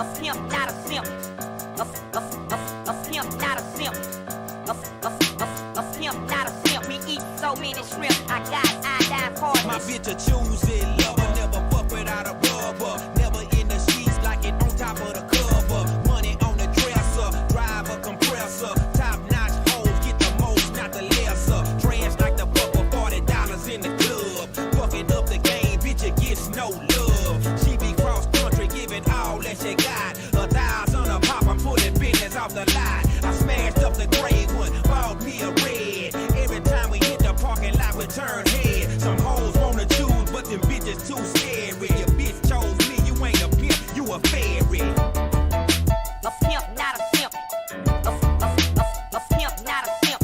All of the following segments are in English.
A pimp, not a simp. A pimp, not a simp. A pimp, not a simp. We eat so many shrimp. I got iodine partners. My bitch a choosing lover, never fuck without a rubber. Never in the sheets like it on top of the cover. Money on the dresser, drive a compressor. Top notch hoes, get the most, not the lesser. Trash like the fuck with $40 in the club. Fucking up the game, bitch, it gets no love. She be cross country, giving all that she got. 1,000 a pop, I'm putting business off the lot. I smashed up the gray one, bought me a red. Every time we hit the parking lot, we turn head. Some hoes wanna choose, but them bitches too scary. Your bitch chose me, you ain't a pimp, you a fairy. A pimp, not a simp. A pimp, not a simp.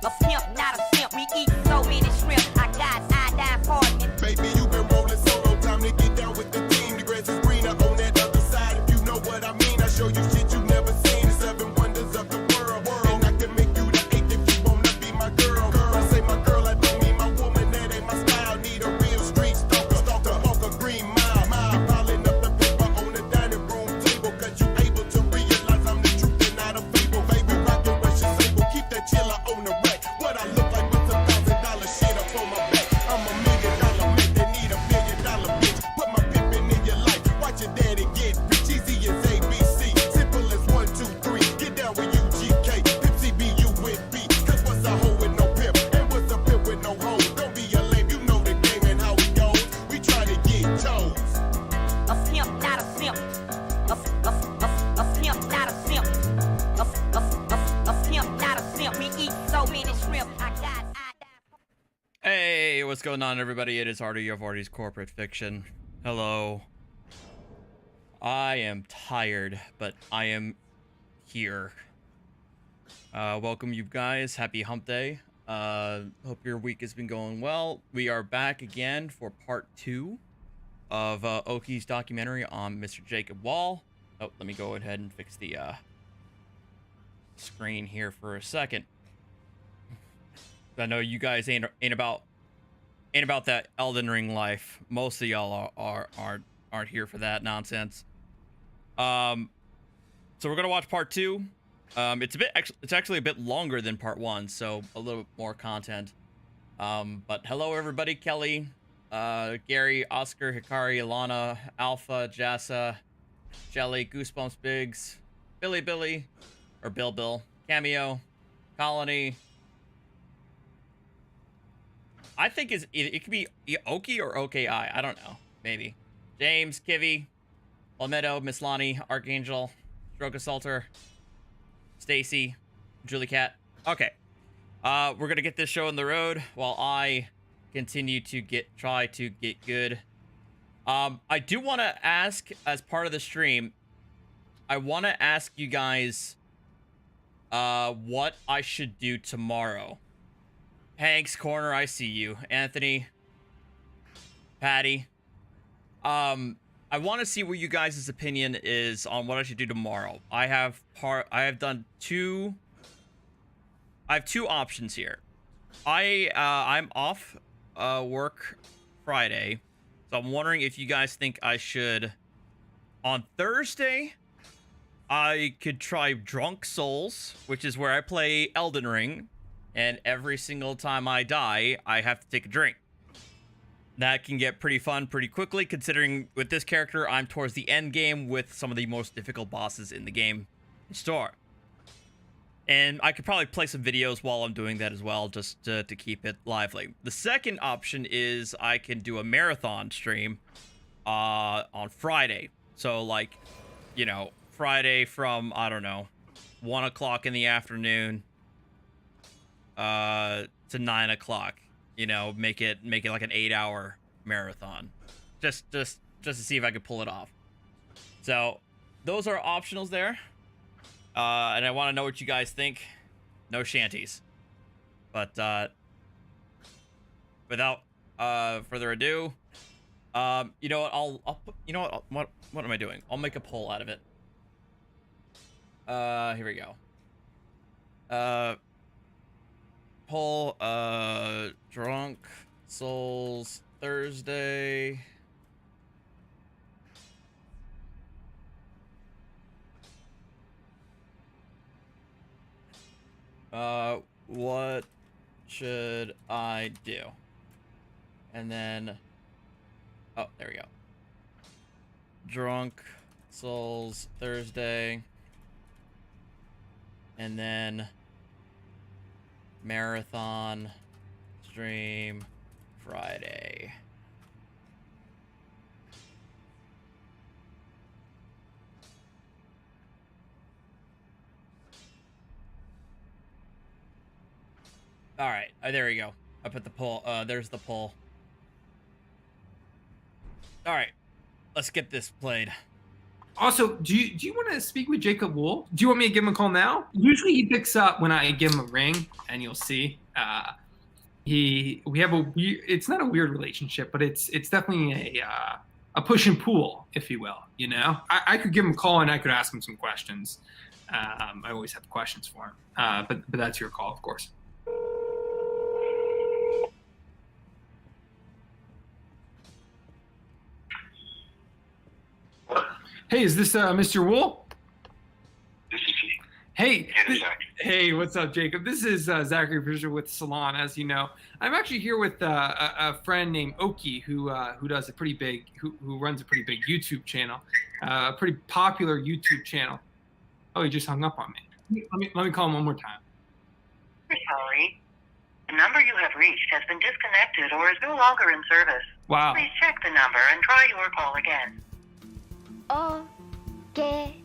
A pimp, not a simp. We eat so many shrimp. I got iodine partners. Baby, you been rolling solo, time to get down with the team. The grass is greener on that other side, if you know what I mean. I show you shit you never seen, the 7 wonders of the world. And I can make you the 8th if you wanna be my girl. I say my girl, I don't mean my woman, that ain't my style. Need a real street stalker, walk a green mile. Piling up the paper on the dining room table, cause you able to realize I'm the truth and not a fable. Baby, rockin' Russian sable, keep that chiller on the rack. What I look like with some $1,000 shit up on my back. I'm $1 million man, they need $1 billion bitch. Put my pimpin' in your life, watch your daddy get rich. Easy as ABC, simple as 1, 2, 3. Get down with UGK, Pimp CBU with B. Cause what's a hoe with no pimp, and what's a pimp with no hoe? Don't be a lame, you know the game and how it goes. We try to get chose. A pimp, not a simp. A pimp, not a simp. A pimp, not a simp. We eat so many shrimp. I got iodine. Hey, what's going on, everybody? It is Artie of Artie's Corporate Fiction. Hello. I am tired, but I am here. Welcome, you guys. Happy hump day. Hope your week has been going well. We are back again for part 2 of OKI's documentary on Mr. Jacob Wohl. Oh, let me go ahead and fix the screen here for a second. I know you guys ain't about that Elden Ring life. Most of y'all aren't here for that nonsense. So we're gonna watch part 2. It's actually a bit longer than part 1, so a little more content. But hello everybody: Kelly, Gary, Oscar, Hikari, Alana, Alpha, Jassa, Jelly, Goosebumps, Biggs, Billy, or Bill, Cameo, Colony. I think it could be OKI or OKI. I don't know. Maybe. James, Kivy, Palmetto, Miss Lonnie, Archangel, Stroke Assaulter, Stacy, Julie Cat. Okay. We're gonna get this show on the road while I continue to try to get good. I do want to ask, as part of the stream, I want to ask you guys what I should do tomorrow. Hank's Corner, I see you. Anthony, Patty. I want to see what you guys' opinion is on what I should do tomorrow. I have two options here. I'm off work Friday, so I'm wondering if you guys think I should, on Thursday, I could try Drunk Souls, which is where I play Elden Ring, and every single time I die, I have to take a drink. That can get pretty fun pretty quickly, considering with this character, I'm towards the end game with some of the most difficult bosses in the game in store. And I could probably play some videos while I'm doing that as well, just to keep it lively. The second option is I can do a marathon stream on Friday. So, like, you know, Friday from, I don't know, 1 o'clock in the afternoon to 9 o'clock. You know, make it like an 8-hour marathon, just to see if I could pull it off. So those are optionals there, and I want to know what you guys think. No shanties, but without further ado, you know what? I'll put, you know what am I doing? I'll make a poll out of it. Here we go. Poll, Drunk Souls Thursday. What should I do? And then, oh, there we go. Drunk Souls Thursday. And then marathon stream Friday. All right, there we go. I put the poll. There's the poll. All right, let's get this played. Also, do you want to speak with Jacob Wohl? Do you want me to give him a call now? Usually he picks up when I give him a ring, and you'll see. We have it's not a weird relationship, but it's definitely a push and pull, if you will. You know, I could give him a call and I could ask him some questions. I always have questions for him. But that's your call, of course. Hey, is this Mr. Wohl? This is he. Hey, Hey, Zach. hey, what's up, Jacob? This is Zachary Fisher with Salon, as you know. I'm actually here with a friend named OKI who does a pretty big, who runs a pretty big YouTube channel, a pretty popular YouTube channel. Oh, he just hung up on me. Let me call him one more time. We're sorry. The number you have reached has been disconnected or is no longer in service. Wow. Please check the number and try your call again. OKI.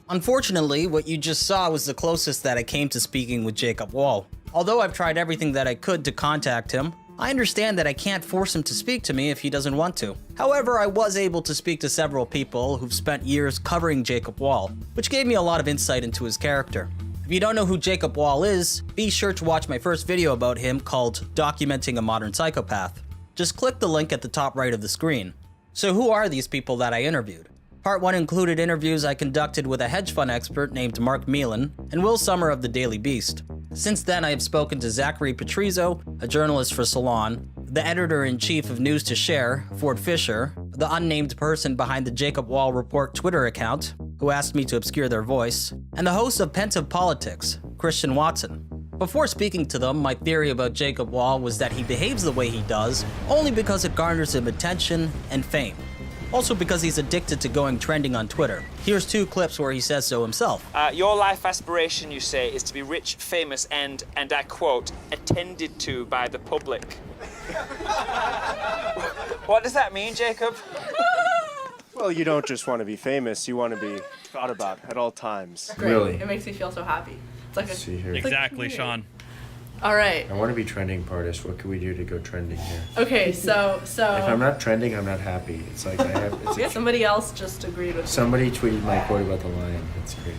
Unfortunately, what you just saw was the closest that I came to speaking with Jacob Wohl. Although I've tried everything that I could to contact him, I understand that I can't force him to speak to me if he doesn't want to. However, I was able to speak to several people who've spent years covering Jacob Wohl, which gave me a lot of insight into his character. If you don't know who Jacob Wohl is, be sure to watch my first video about him called Documenting a Modern Psychopath. Just click the link at the top right of the screen. So who are these people that I interviewed? Part 1 included interviews I conducted with a hedge fund expert named Mark Meelan and Will Sommer of the Daily Beast. Since then, I have spoken to Zachary Patrizio, a journalist for Salon, the editor-in-chief of News to Share, Ford Fisher, the unnamed person behind the Jacob Wohl Report Twitter account, who asked me to obscure their voice, and the host of Pensive Politics, Christian Watson. Before speaking to them, my theory about Jacob Wohl was that he behaves the way he does only because it garners him attention and fame. Also because he's addicted to going trending on Twitter. Here's 2 clips where he says so himself. Your life aspiration, you say, is to be rich, famous, and I quote, attended to by the public. What does that mean, Jacob? Well, you don't just want to be famous, you want to be thought about at all times. Great. Really? It makes me feel so happy. It's like See here. Exactly, Sean. All right. I want to be trending artist. What can we do to go trending here? Okay, so If I'm not trending, I'm not happy. It's like I have. It's somebody else just agreed with somebody tweeted my quote about the lion. That's great.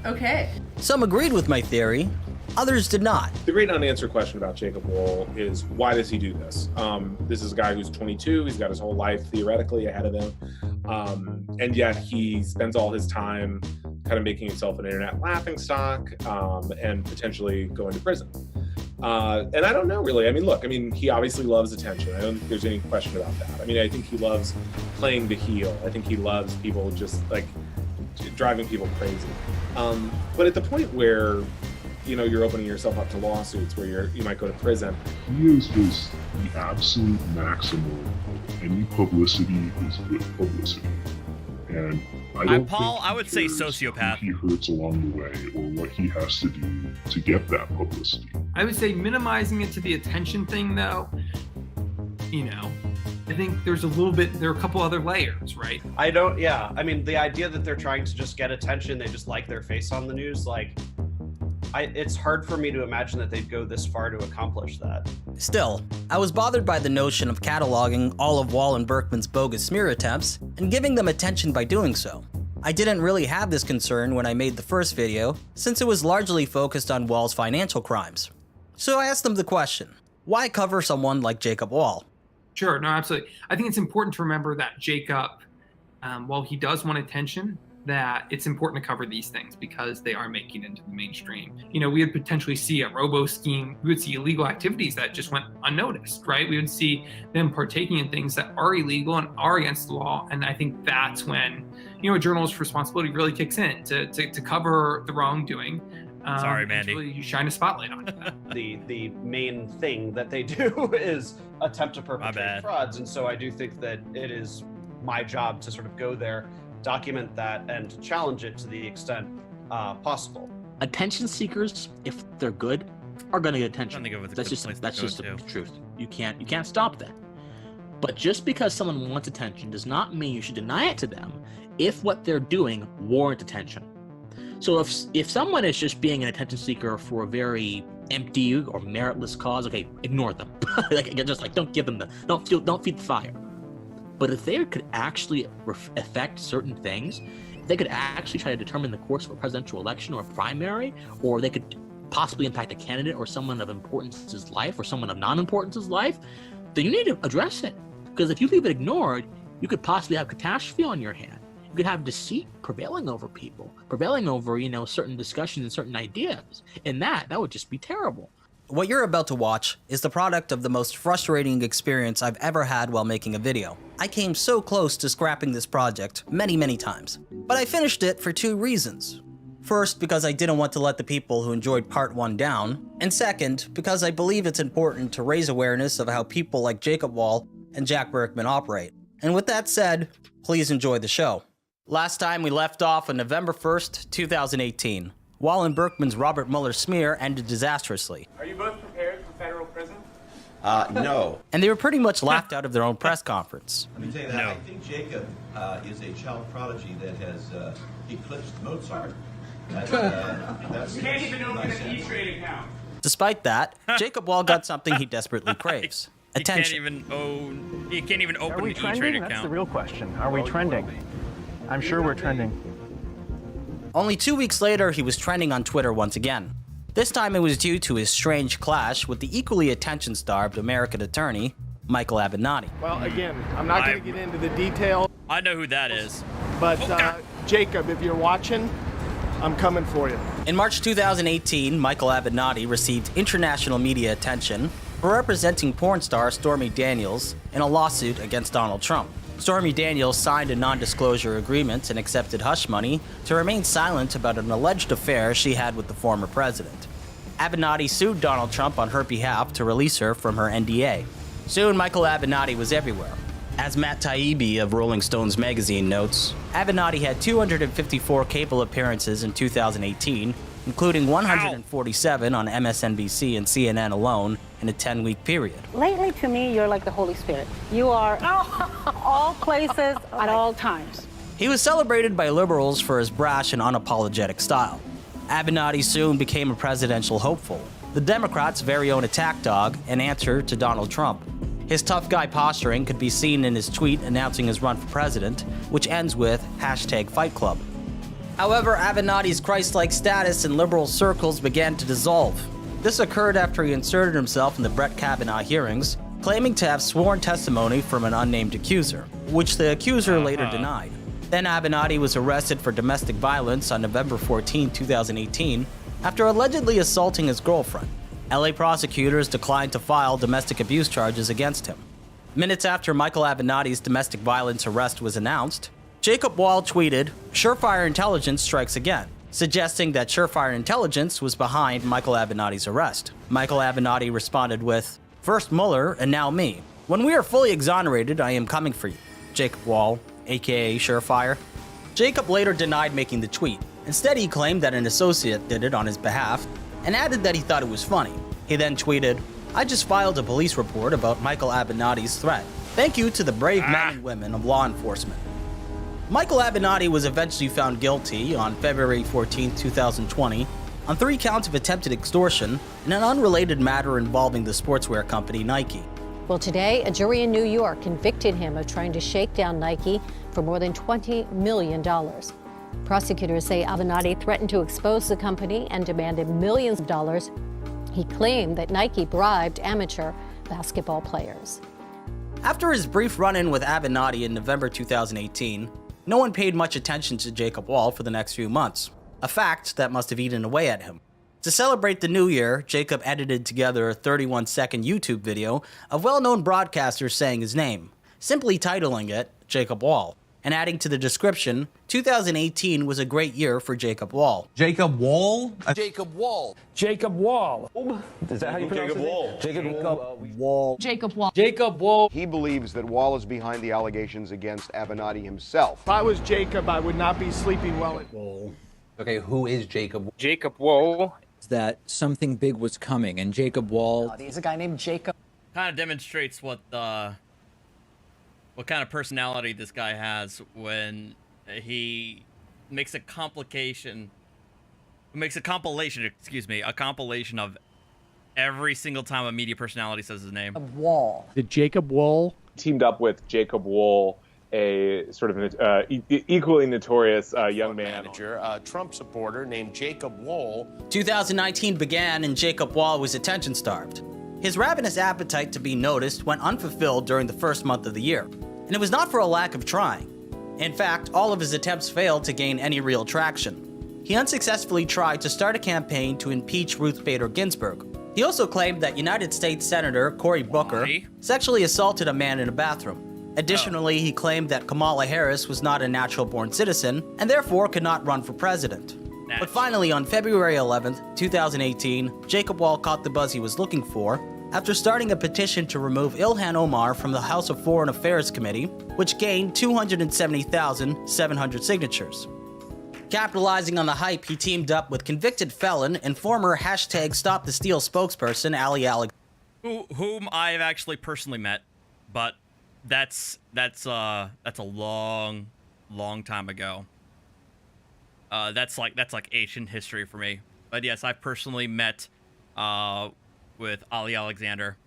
Okay. Some agreed with my theory, others did not. The great unanswered question about Jacob Wohl is, why does he do this? This is a guy who's 22. He's got his whole life theoretically ahead of him. And yet he spends all his time kind of making himself an internet laughingstock and potentially going to prison. And I don't know, really. I mean, look, he obviously loves attention. I don't think there's any question about that. I think he loves playing the heel. I think he loves people just like driving people crazy. But at the point where you're opening yourself up to lawsuits, where you might go to prison. He is just the absolute maximum of any publicity is good publicity. And I don't Paul, think I would say cares sociopath. who he hurts along the way or what he has to do to get that publicity. I would say minimizing it to the attention thing, though, I think there are a couple other layers, right? The idea that they're trying to just get attention, they just like their face on the news, it's hard for me to imagine that they'd go this far to accomplish that. Still, I was bothered by the notion of cataloging all of Wohl and Burkman's bogus smear attempts and giving them attention by doing so. I didn't really have this concern when I made the first video, since it was largely focused on Wohl's financial crimes. So I asked them the question, why cover someone like Jacob Wohl? Sure, no, absolutely. I think it's important to remember that Jacob, while he does want attention, that it's important to cover these things because they are making it into the mainstream. We would potentially see a robo scheme. We would see illegal activities that just went unnoticed, right? We would see them partaking in things that are illegal and are against the law. And I think that's when, a journalist's responsibility really kicks in to cover the wrongdoing. Sorry, Mandy. Really, you shine a spotlight on that. The main thing that they do is attempt to perpetrate frauds. And so I do think that it is my job to sort of go there, document that, and challenge it to the extent possible. Attention seekers, if they're good, are going to get attention. That's just the truth. You can't stop that. But just because someone wants attention does not mean you should deny it to them if what they're doing warrants attention. So if someone is just being an attention seeker for a very empty or meritless cause, okay, ignore them. Don't give them don't feed the fire. But if they could actually affect certain things, they could actually try to determine the course of a presidential election or a primary, or they could possibly impact a candidate or someone of importance's life or someone of non-importance's life, then you need to address it. Because if you leave it ignored, you could possibly have catastrophe on your hand. You could have deceit prevailing over people, prevailing over, certain discussions and certain ideas. And that would just be terrible. What you're about to watch is the product of the most frustrating experience I've ever had while making a video. I came so close to scrapping this project many, many times, but I finished it for 2 reasons. First, because I didn't want to let the people who enjoyed part 1 down, and second, because I believe it's important to raise awareness of how people like Jacob Wohl and Jack Burkman operate. And with that said, please enjoy the show. Last time we left off on November 1st, 2018. Wohl and Burkman's Robert Mueller smear ended disastrously. Are you both prepared for federal prison? No. And they were pretty much laughed out of their own press conference. Let me tell you that. I think Jacob is a child prodigy that has eclipsed Mozart. That's You can't even open an E-trading account. Despite that, Jacob Wohl got something he desperately craves. Attention. He can't even open an E-Trade account. That's the real question. Are we trending? I'm sure we're trending. Only 2 weeks later, he was trending on Twitter once again. This time it was due to his strange clash with the equally attention-starved American attorney, Michael Avenatti. Well, again, I'm not going to get into the details. I know who that is. But Jacob, if you're watching, I'm coming for you. In March 2018, Michael Avenatti received international media attention for representing porn star Stormy Daniels in a lawsuit against Donald Trump. Stormy Daniels signed a non-disclosure agreement and accepted hush money to remain silent about an alleged affair she had with the former president. Avenatti sued Donald Trump on her behalf to release her from her NDA. Soon, Michael Avenatti was everywhere. As Matt Taibbi of Rolling Stones magazine notes, Avenatti had 254 cable appearances in 2018, including 147 on MSNBC and CNN alone in a 10-week period. Lately, to me, you're like the Holy Spirit. You are all places at all times. He was celebrated by liberals for his brash and unapologetic style. Avenatti soon became a presidential hopeful, the Democrats' very own attack dog and answer to Donald Trump. His tough guy posturing could be seen in his tweet announcing his run for president, which ends with #FightClub. However, Avenatti's Christ-like status in liberal circles began to dissolve. This occurred after he inserted himself in the Brett Kavanaugh hearings, claiming to have sworn testimony from an unnamed accuser, which the accuser later denied. Then Avenatti was arrested for domestic violence on November 14, 2018, after allegedly assaulting his girlfriend. LA prosecutors declined to file domestic abuse charges against him. Minutes after Michael Avenatti's domestic violence arrest was announced, Jacob Wohl tweeted, "Surefire Intelligence strikes again," suggesting that Surefire Intelligence was behind Michael Avenatti's arrest. Michael Avenatti responded with, "First Mueller and now me. When we are fully exonerated, I am coming for you. Jacob Wohl, aka Surefire." Jacob later denied making the tweet. Instead, he claimed that an associate did it on his behalf and added that he thought it was funny. He then tweeted, "I just filed a police report about Michael Avenatti's threat. Thank you to the brave men and women of law enforcement." Michael Avenatti was eventually found guilty on February 14, 2020, on 3 counts of attempted extortion in an unrelated matter involving the sportswear company Nike. Well, today, a jury in New York convicted him of trying to shake down Nike for more than $20 million. Prosecutors say Avenatti threatened to expose the company and demanded millions of dollars. He claimed that Nike bribed amateur basketball players. After his brief run-in with Avenatti in November 2018, no one paid much attention to Jacob Wohl for the next few months, a fact that must have eaten away at him. To celebrate the new year, Jacob edited together a 31-second YouTube video of well-known broadcasters saying his name, simply titling it Jacob Wohl, and adding to the description, 2018 was a great year for Jacob Wohl. Jacob Wohl? Jacob Wohl. Jacob Wohl. Is that how you pronounce Jacob it? Wohl. Jacob Wohl. Jacob Wohl. Jacob Wohl. He believes that Wohl is behind the allegations against Avenatti himself. If I was Jacob, I would not be sleeping well at Okay, who is Jacob? Jacob Wohl. That something big was coming, and Jacob Wohl. He's a guy named Jacob. Kind of demonstrates what kind of personality this guy has when he makes a compilation of every single time a media personality says his name. Wohl. Did Jacob Wohl Teamed up with Jacob Wohl, a sort of equally notorious young man. Manager, a Trump supporter named Jacob Wohl. 2019 began and Jacob Wohl was attention-starved. His ravenous appetite to be noticed went unfulfilled during the first month of the year, and it was not for a lack of trying. In fact, all of his attempts failed to gain any real traction. He unsuccessfully tried to start a campaign to impeach Ruth Bader Ginsburg. He also claimed that United States Senator Cory Booker sexually assaulted a man in a bathroom. Additionally, he claimed that Kamala Harris was not a natural-born citizen and therefore could not run for president. But finally, on February 11th, 2018, Jacob Wohl caught the buzz he was looking for after starting a petition to remove Ilhan Omar from the House of Foreign Affairs Committee, which gained 270,700 signatures. Capitalizing on the hype, he teamed up with convicted felon and former #StopTheSteal spokesperson Ali Alexander, whom I've actually personally met, but that's a long time ago. That's like ancient history for me. But yes, I personally met with Ali Alexander,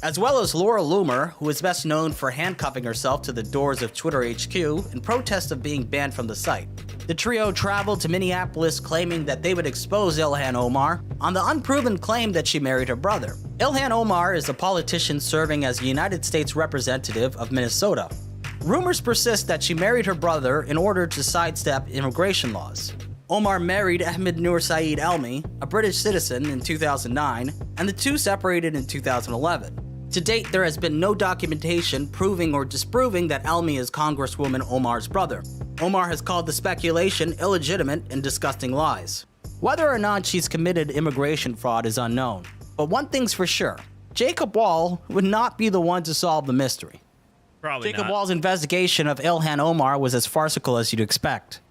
as well as Laura Loomer, who is best known for handcuffing herself to the doors of Twitter HQ in protest of being banned from the site. The trio traveled to Minneapolis claiming that they would expose Ilhan Omar on the unproven claim that she married her brother. Ilhan Omar is a politician serving as a United States representative of Minnesota. Rumors persist that she married her brother in order to sidestep immigration laws. Omar married Ahmed Noor Saeed Elmi, a British citizen, in 2009, and the two separated in 2011. To date, there has been no documentation proving or disproving that Elmi is Congresswoman Omar's brother. Omar has called the speculation illegitimate and disgusting lies. Whether or not she's committed immigration fraud is unknown, but one thing's for sure, Jacob Wohl would not be the one to solve the mystery. Jacob Wohl's investigation of Ilhan Omar was as farcical as you'd expect.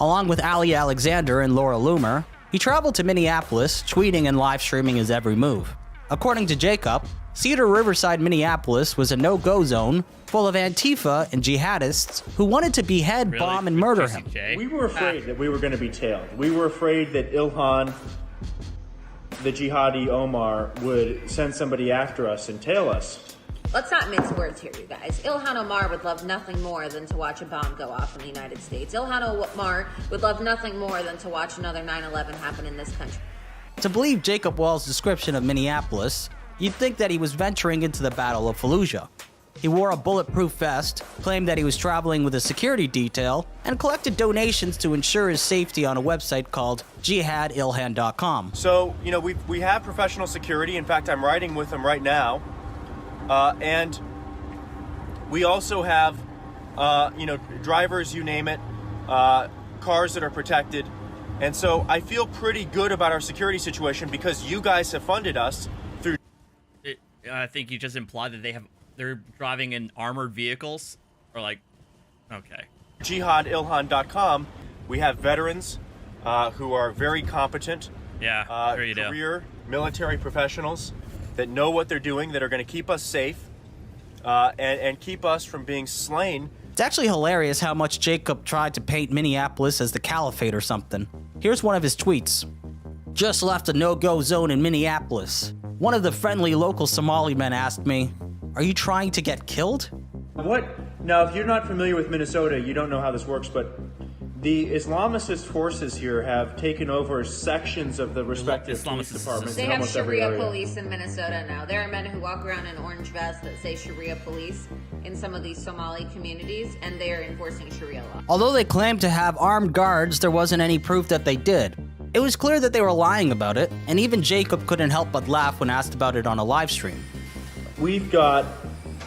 Along with Ali Alexander and Laura Loomer, he traveled to Minneapolis, tweeting and live streaming his every move. According to Jacob, Cedar Riverside, Minneapolis was a no-go zone full of Antifa and jihadists who wanted to behead, bomb, and murder him. We were afraid that we were going to be tailed. We were afraid that Ilhan, the jihadi Omar, would send somebody after us and tail us. Let's not mince words here, you guys. Ilhan Omar would love nothing more than to watch a bomb go off in the United States. Ilhan Omar would love nothing more than to watch another 9/11 happen in this country. To believe Jacob Wohl's description of Minneapolis, you'd think that he was venturing into the Battle of Fallujah. He wore a bulletproof vest, claimed that he was traveling with a security detail, and collected donations to ensure his safety on a website called jihadilhan.com. So, we have professional security. In fact, I'm riding with them right now. And we also have, drivers, you name it, cars that are protected. And so I feel pretty good about our security situation because you guys have funded us through. I think you just implied that they're driving in armored vehicles, or okay. Jihadilhan.com. We have veterans who are very competent. Yeah, sure you do. Career military professionals that know what they're doing, that are going to keep us safe and keep us from being slain. It's actually hilarious how much Jacob tried to paint Minneapolis as the caliphate or something. Here's one of his tweets. Just left a no-go zone in Minneapolis. One of the friendly local Somali men asked me, "Are you trying to get killed?" Now, if you're not familiar with Minnesota, you don't know how this works, but The Islamicist forces here have taken over sections of the respective police departments They in have almost every Sharia area. police in Minnesota now. There are men who walk around in orange vests that say Sharia police in some of these Somali communities, and they are enforcing Sharia law. Although they claimed to have armed guards, there wasn't any proof that they did. It was clear that they were lying about it, and even Jacob couldn't help but laugh when asked about it on a live stream. We've got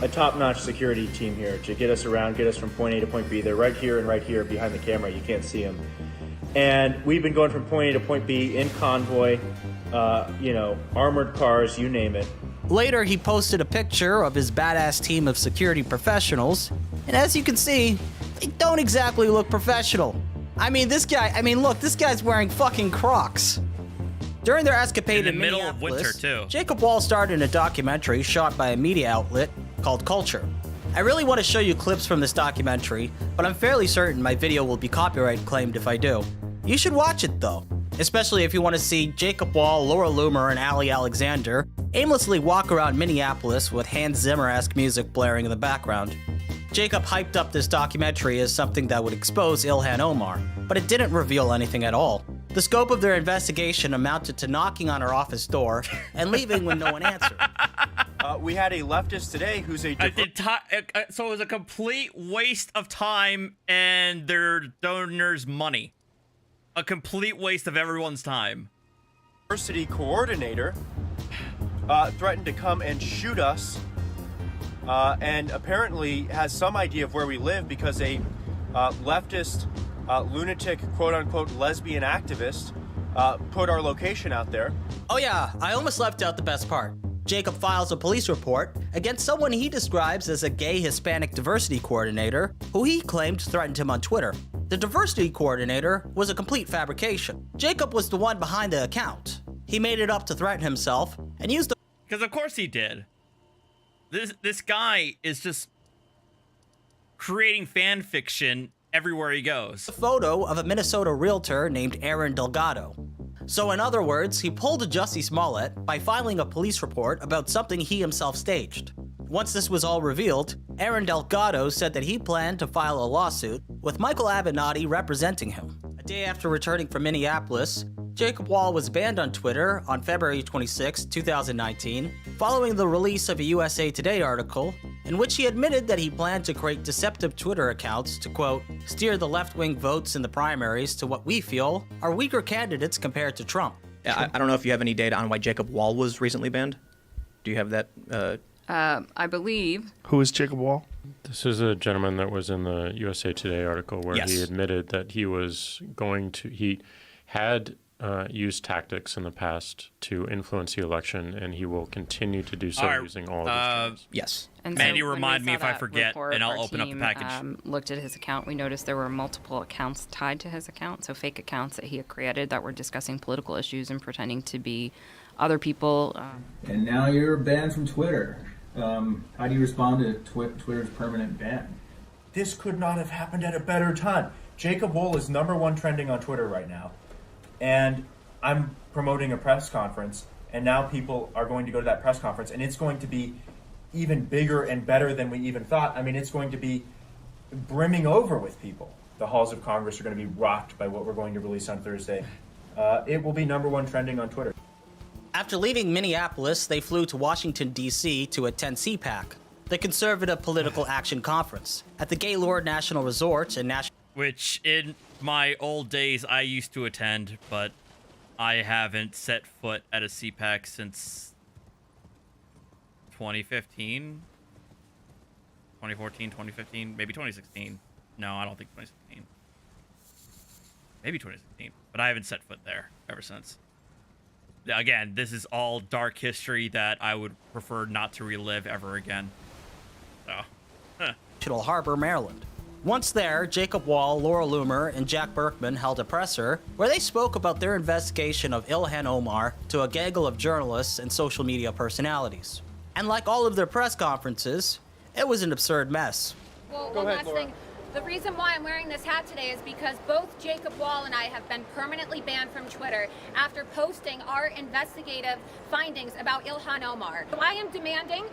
a top-notch security team here to get us around, get us from point A to point B. They're right here and right here behind the camera. You can't see them. And we've been going from point A to point B in convoy, armored cars, you name it. Later, he posted a picture of his badass team of security professionals, and as you can see, they don't exactly look professional. This guy's wearing fucking Crocs. During their escapade in middle of Minneapolis, winter, too. Jacob Wohl starred in a documentary shot by a media outlet called Culture. I really want to show you clips from this documentary, but I'm fairly certain my video will be copyright claimed if I do. You should watch it though, especially if you want to see Jacob Wohl, Laura Loomer, and Ali Alexander aimlessly walk around Minneapolis with Hans Zimmer-esque music blaring in the background. Jacob hyped up this documentary as something that would expose Ilhan Omar, but it didn't reveal anything at all. The scope of their investigation amounted to knocking on her office door and leaving when no one answered. We had a leftist today who's a... So it was a complete waste of time and their donors' money. A complete waste of everyone's time. Diversity coordinator threatened to come and shoot us and apparently has some idea of where we live because a leftist lunatic quote-unquote lesbian activist put our location out there. Oh yeah, I almost left out the best part. Jacob files a police report against someone he describes as a gay Hispanic diversity coordinator who he claimed threatened him on Twitter. The diversity coordinator was a complete fabrication. Jacob was the one behind the account. He made it up to threaten himself and used the... Because of course he did. This guy is just creating fan fiction everywhere he goes. A photo of a Minnesota realtor named Aaron Delgado. So in other words, he pulled a Jussie Smollett by filing a police report about something he himself staged. Once this was all revealed, Aaron Delgado said that he planned to file a lawsuit with Michael Avenatti representing him. A day after returning from Minneapolis, Jacob Wohl was banned on Twitter on February 26, 2019, following the release of a USA Today article in which he admitted that he planned to create deceptive Twitter accounts to, quote, steer the left-wing votes in the primaries to what we feel are weaker candidates compared to Trump. Yeah, I don't know if you have any data on why Jacob Wohl was recently banned. Do you have that? I believe. Who is Jacob Wohl? This is a gentleman that was in the USA Today article where he admitted that he was he had used tactics in the past to influence the election, and he will continue to do so using all of his tools. Yes. And Mandy, so remind me if I forget, report, and I'll our open up the team, package. Looked at his account. We noticed there were multiple accounts tied to his account, so fake accounts that he had created that were discussing political issues and pretending to be other people. And now you're banned from Twitter. How do you respond to Twitter's permanent ban? This could not have happened at a better time. Jacob Wohl is #1 trending on Twitter right now. And I'm promoting a press conference, and now people are going to go to that press conference, and it's going to be even bigger and better than we even thought. I mean, it's going to be brimming over with people. The halls of Congress are going to be rocked by what we're going to release on Thursday. It will be #1 trending on Twitter. After leaving Minneapolis, they flew to Washington, D.C. to attend CPAC, the Conservative Political Action Conference, at the Gaylord National Resort in Nashville. Which, in my old days, I used to attend, but I haven't set foot at a CPAC since 2015? 2014, 2015, maybe 2016. No, I don't think 2016. Maybe 2016, but I haven't set foot there ever since. Again, this is all dark history that I would prefer not to relive ever again. So, Harbor, Maryland. Once there, Jacob Wohl, Laura Loomer, and Jack Burkman held a presser where they spoke about their investigation of Ilhan Omar to a gaggle of journalists and social media personalities. And like all of their press conferences, it was an absurd mess. Well, one last thing. The reason why I'm wearing this hat today is because both Jacob Wohl and I have been permanently banned from Twitter after posting our investigative findings about Ilhan Omar. So I am demanding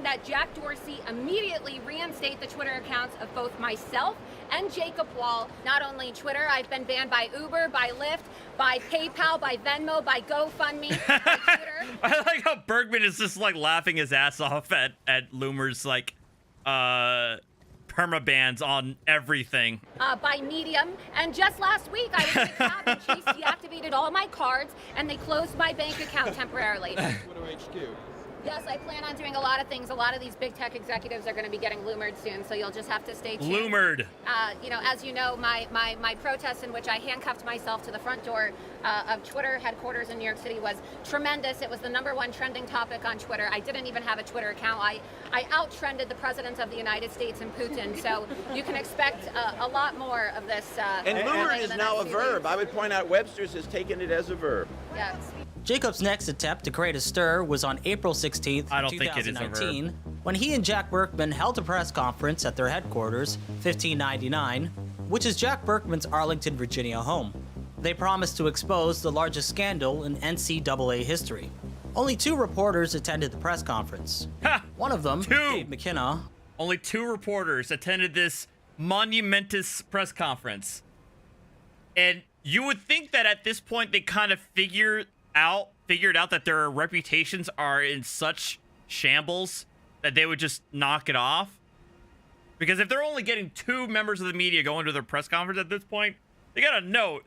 that Jack Dorsey immediately reinstate the Twitter accounts of both myself and Jacob Wohl. Not only Twitter, I've been banned by Uber, by Lyft, by PayPal, by Venmo, by GoFundMe, by Twitter. I like how Burkman is just like laughing his ass off at Loomer's like permabans on everything. By Medium, and just last week I was in a cab and Chase deactivated all my cards and they closed my bank account temporarily. Twitter HQ. Yes, I plan on doing a lot of things. A lot of these big tech executives are going to be getting loomered soon, so you'll just have to stay tuned. Loomered. You know, as you know, my protest in which I handcuffed myself to the front door of Twitter headquarters in New York City was tremendous. It was the #1 trending topic on Twitter. I didn't even have a Twitter account. I out-trended the President of the United States and Putin, so you can expect a lot more of this. And loomered is now a verb. I would point out Webster's has taken it as a verb. Yes. Jacob's next attempt to create a stir was on April 16th, 2019, when he and Jack Burkman held a press conference at their headquarters, 1599, which is Jack Burkman's Arlington, Virginia home. They promised to expose the largest scandal in NCAA history. Only 2 reporters attended the press conference. One of them, Dave McKenna. Only 2 reporters attended this monumentous press conference. And you would think that at this point they kind of figured out that their reputations are in such shambles that they would just knock it off. Because if they're only getting 2 members of the media going to their press conference at this point, they gotta know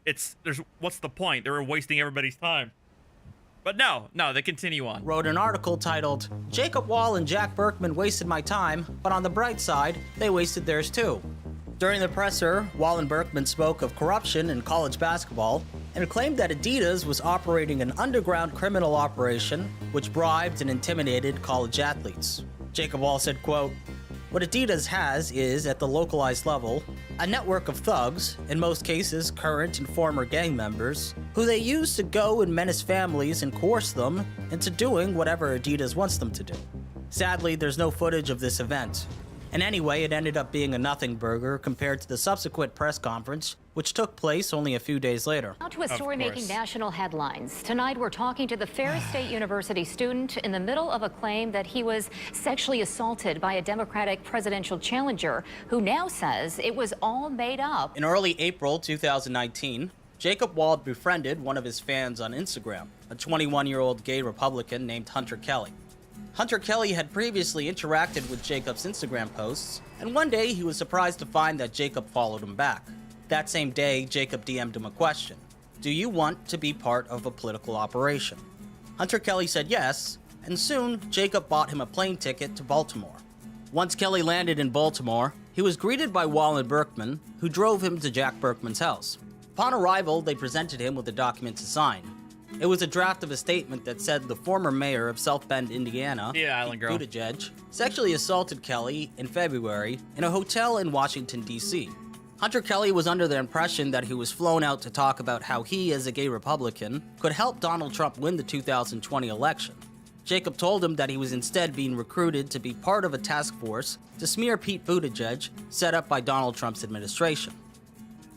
what's the point? They're wasting everybody's time. But no, they continue on. Wrote an article titled, "Jacob Wohl and Jack Burkman wasted my time, but on the bright side, they wasted theirs too." During the presser, Wohl and Burkman spoke of corruption in college basketball and claimed that Adidas was operating an underground criminal operation which bribed and intimidated college athletes. Jacob Wohl said, quote, "What Adidas has is, at the localized level, a network of thugs, in most cases current and former gang members, who they use to go and menace families and coerce them into doing whatever Adidas wants them to do. Sadly, there's no footage of this event. And anyway, it ended up being a nothing burger compared to the subsequent press conference, which took place only a few days later." Now to a story making national headlines. Tonight, we're talking to the Ferris State University student in the middle of a claim that he was sexually assaulted by a Democratic presidential challenger who now says it was all made up. In early April 2019, Jacob Wohl befriended one of his fans on Instagram, a 21-year-old gay Republican named Hunter Kelly. Hunter Kelly had previously interacted with Jacob's Instagram posts, and one day he was surprised to find that Jacob followed him back. That same day, Jacob DM'd him a question. "Do you want to be part of a political operation?" Hunter Kelly said yes, and soon Jacob bought him a plane ticket to Baltimore. Once Kelly landed in Baltimore, he was greeted by Wohl and Burkman, who drove him to Jack Burkman's house. Upon arrival, they presented him with a document to sign. It was a draft of a statement that said the former mayor of South Bend, Indiana, Pete Buttigieg, sexually assaulted Kelly in February in a hotel in Washington, D.C. Hunter Kelly was under the impression that he was flown out to talk about how he, as a gay Republican, could help Donald Trump win the 2020 election. Jacob told him that he was instead being recruited to be part of a task force to smear Pete Buttigieg set up by Donald Trump's administration.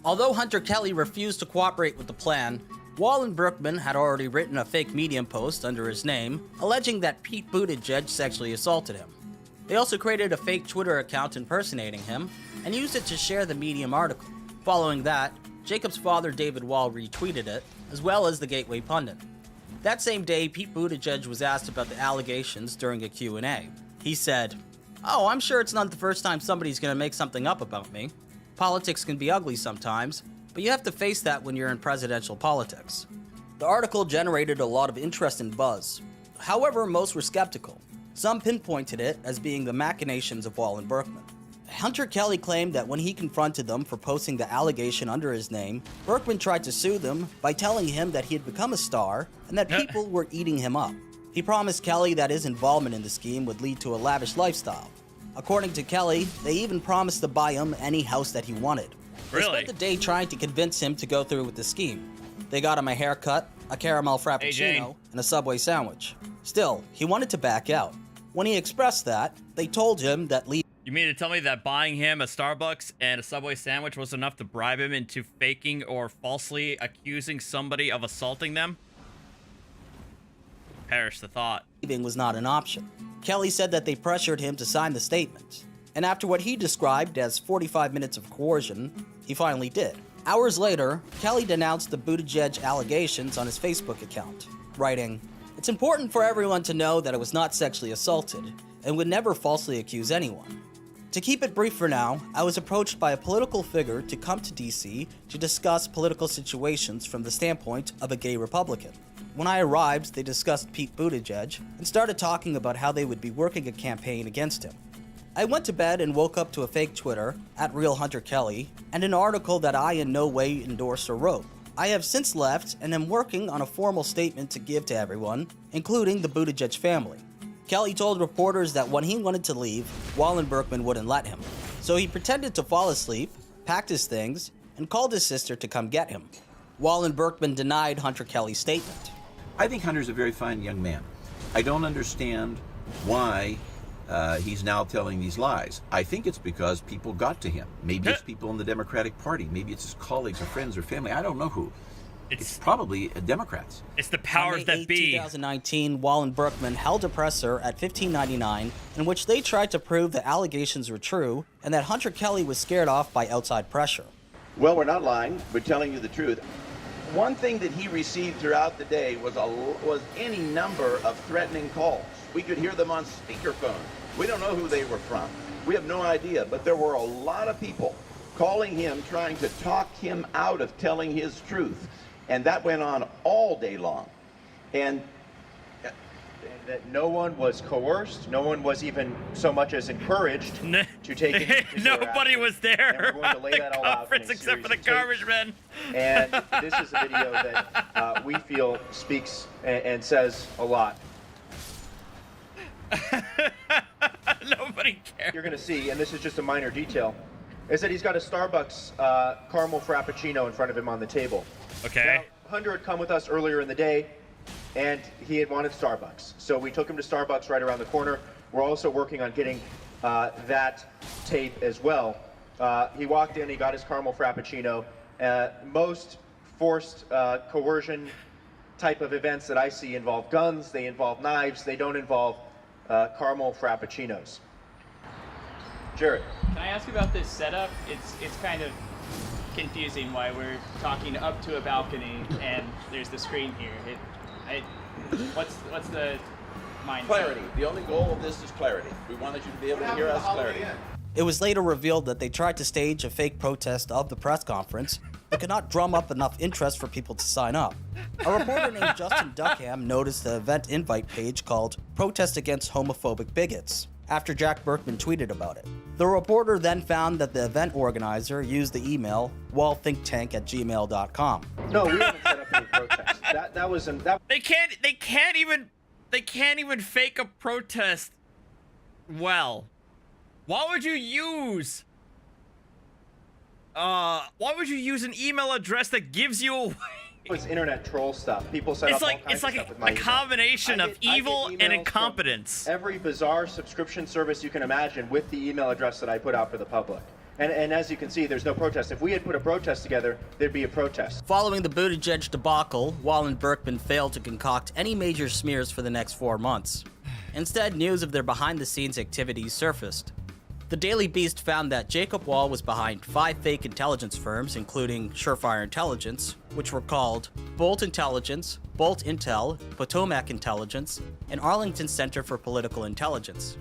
Although Hunter Kelly refused to cooperate with the plan, Wohl and Burkman had already written a fake Medium post under his name, alleging that Pete Buttigieg sexually assaulted him. They also created a fake Twitter account impersonating him, and used it to share the Medium article. Following that, Jacob's father David Wohl retweeted it, as well as the Gateway Pundit. That same day, Pete Buttigieg was asked about the allegations during a Q&A. He said, "Oh, I'm sure it's not the first time somebody's gonna make something up about me. Politics can be ugly sometimes, but you have to face that when you're in presidential politics." The article generated a lot of interest and buzz. However, most were skeptical. Some pinpointed it as being the machinations of Wohl and Burkman. Hunter Kelly claimed that when he confronted them for posting the allegation under his name, Burkman tried to sue them by telling him that he had become a star and that people were eating him up. He promised Kelly that his involvement in the scheme would lead to a lavish lifestyle. According to Kelly, they even promised to buy him any house that he wanted. They spent the day trying to convince him to go through with the scheme. They got him a haircut, a caramel frappuccino, and a Subway sandwich. Still, he wanted to back out. When he expressed that, they told him that You mean to tell me that buying him a Starbucks and a Subway sandwich was enough to bribe him into faking or falsely accusing somebody of assaulting them? Perish the thought. Leaving was not an option. Kelly said that they pressured him to sign the statement. And after what he described as 45 minutes of coercion, he finally did. Hours later, Kelly denounced the Buttigieg allegations on his Facebook account, writing, "It's important for everyone to know that I was not sexually assaulted and would never falsely accuse anyone. To keep it brief for now, I was approached by a political figure to come to DC to discuss political situations from the standpoint of a gay Republican. When I arrived, they discussed Pete Buttigieg and started talking about how they would be working a campaign against him. I went to bed and woke up to a fake Twitter, @RealHunterKelly, and an article that I in no way endorsed or wrote. I have since left and am working on a formal statement to give to everyone, including the Buttigieg family." Kelly told reporters that when he wanted to leave, Wohl and Burkman wouldn't let him. So he pretended to fall asleep, packed his things, and called his sister to come get him. Wohl and Burkman denied Hunter Kelly's statement. I think Hunter's a very fine young man. I don't understand why he's now telling these lies. I think it's because people got to him. Maybe it's people in the Democratic Party. Maybe it's his colleagues or friends or family. I don't know who. It's probably Democrats. It's the powers that be. In 2019, Wohl and Burkman held a presser at 1599 in which they tried to prove the allegations were true and that Hunter Kelly was scared off by outside pressure. Well, we're not lying. We're telling you the truth. One thing that he received throughout the day was any number of threatening calls. We could hear them on speakerphone. We don't know who they were from. We have no idea, but there were a lot of people calling him, trying to talk him out of telling his truth. And that went on all day long. And that no one was coerced, no one was even so much as encouraged to take it. Nobody was there at the conference except for the garbage men. And this is a video that we feel speaks and says a lot. Nobody cares. You're going to see, and this is just a minor detail, is that he's got a Starbucks caramel frappuccino in front of him on the table. Okay. Now, Hunter had come with us earlier in the day, and he had wanted Starbucks. So we took him to Starbucks right around the corner. We're also working on getting that tape as well. He walked in, he got his caramel frappuccino. Most forced coercion type of events that I see involve guns, they involve knives, they don't involve caramel frappuccinos. Jared. Can I ask you about this setup? It's kind of confusing why we're talking up to a balcony and there's the screen here. What's the mindset? Clarity. The only goal of this is clarity. We wanted you to be able to hear us clarity. It was later revealed that they tried to stage a fake protest of the press conference, but could not drum up enough interest for people to sign up. A reporter named Justin Duckham noticed the event invite page called Protest Against Homophobic Bigots after Jack Burkman tweeted about it. The reporter then found that the event organizer used the email wallthinktank@gmail.com. No, we haven't set up any protest. That was They can't even fake a protest well. Why would you use an email address that gives you away? It's internet troll stuff. People set up all kinds of stuff with my a combination of evil and incompetence. Every bizarre subscription service you can imagine with the email address that I put out for the public. And as you can see, there's no protest. If we had put a protest together, there'd be a protest. Following the Buttigieg debacle, Wohl and Burkman failed to concoct any major smears for the next 4 months. Instead, news of their behind-the-scenes activities surfaced. The Daily Beast found that Jacob Wohl was behind 5 fake intelligence firms, including Surefire Intelligence, which were called Bolt Intelligence, Bolt Intel, Potomac Intelligence, and Arlington Center for Political Intelligence.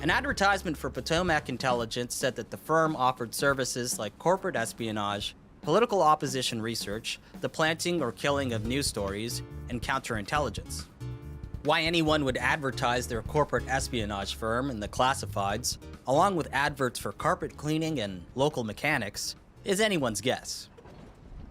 An advertisement for Potomac Intelligence said that the firm offered services like corporate espionage, political opposition research, the planting or killing of news stories, and counterintelligence. Why anyone would advertise their corporate espionage firm in the classifieds, along with adverts for carpet cleaning and local mechanics, is anyone's guess.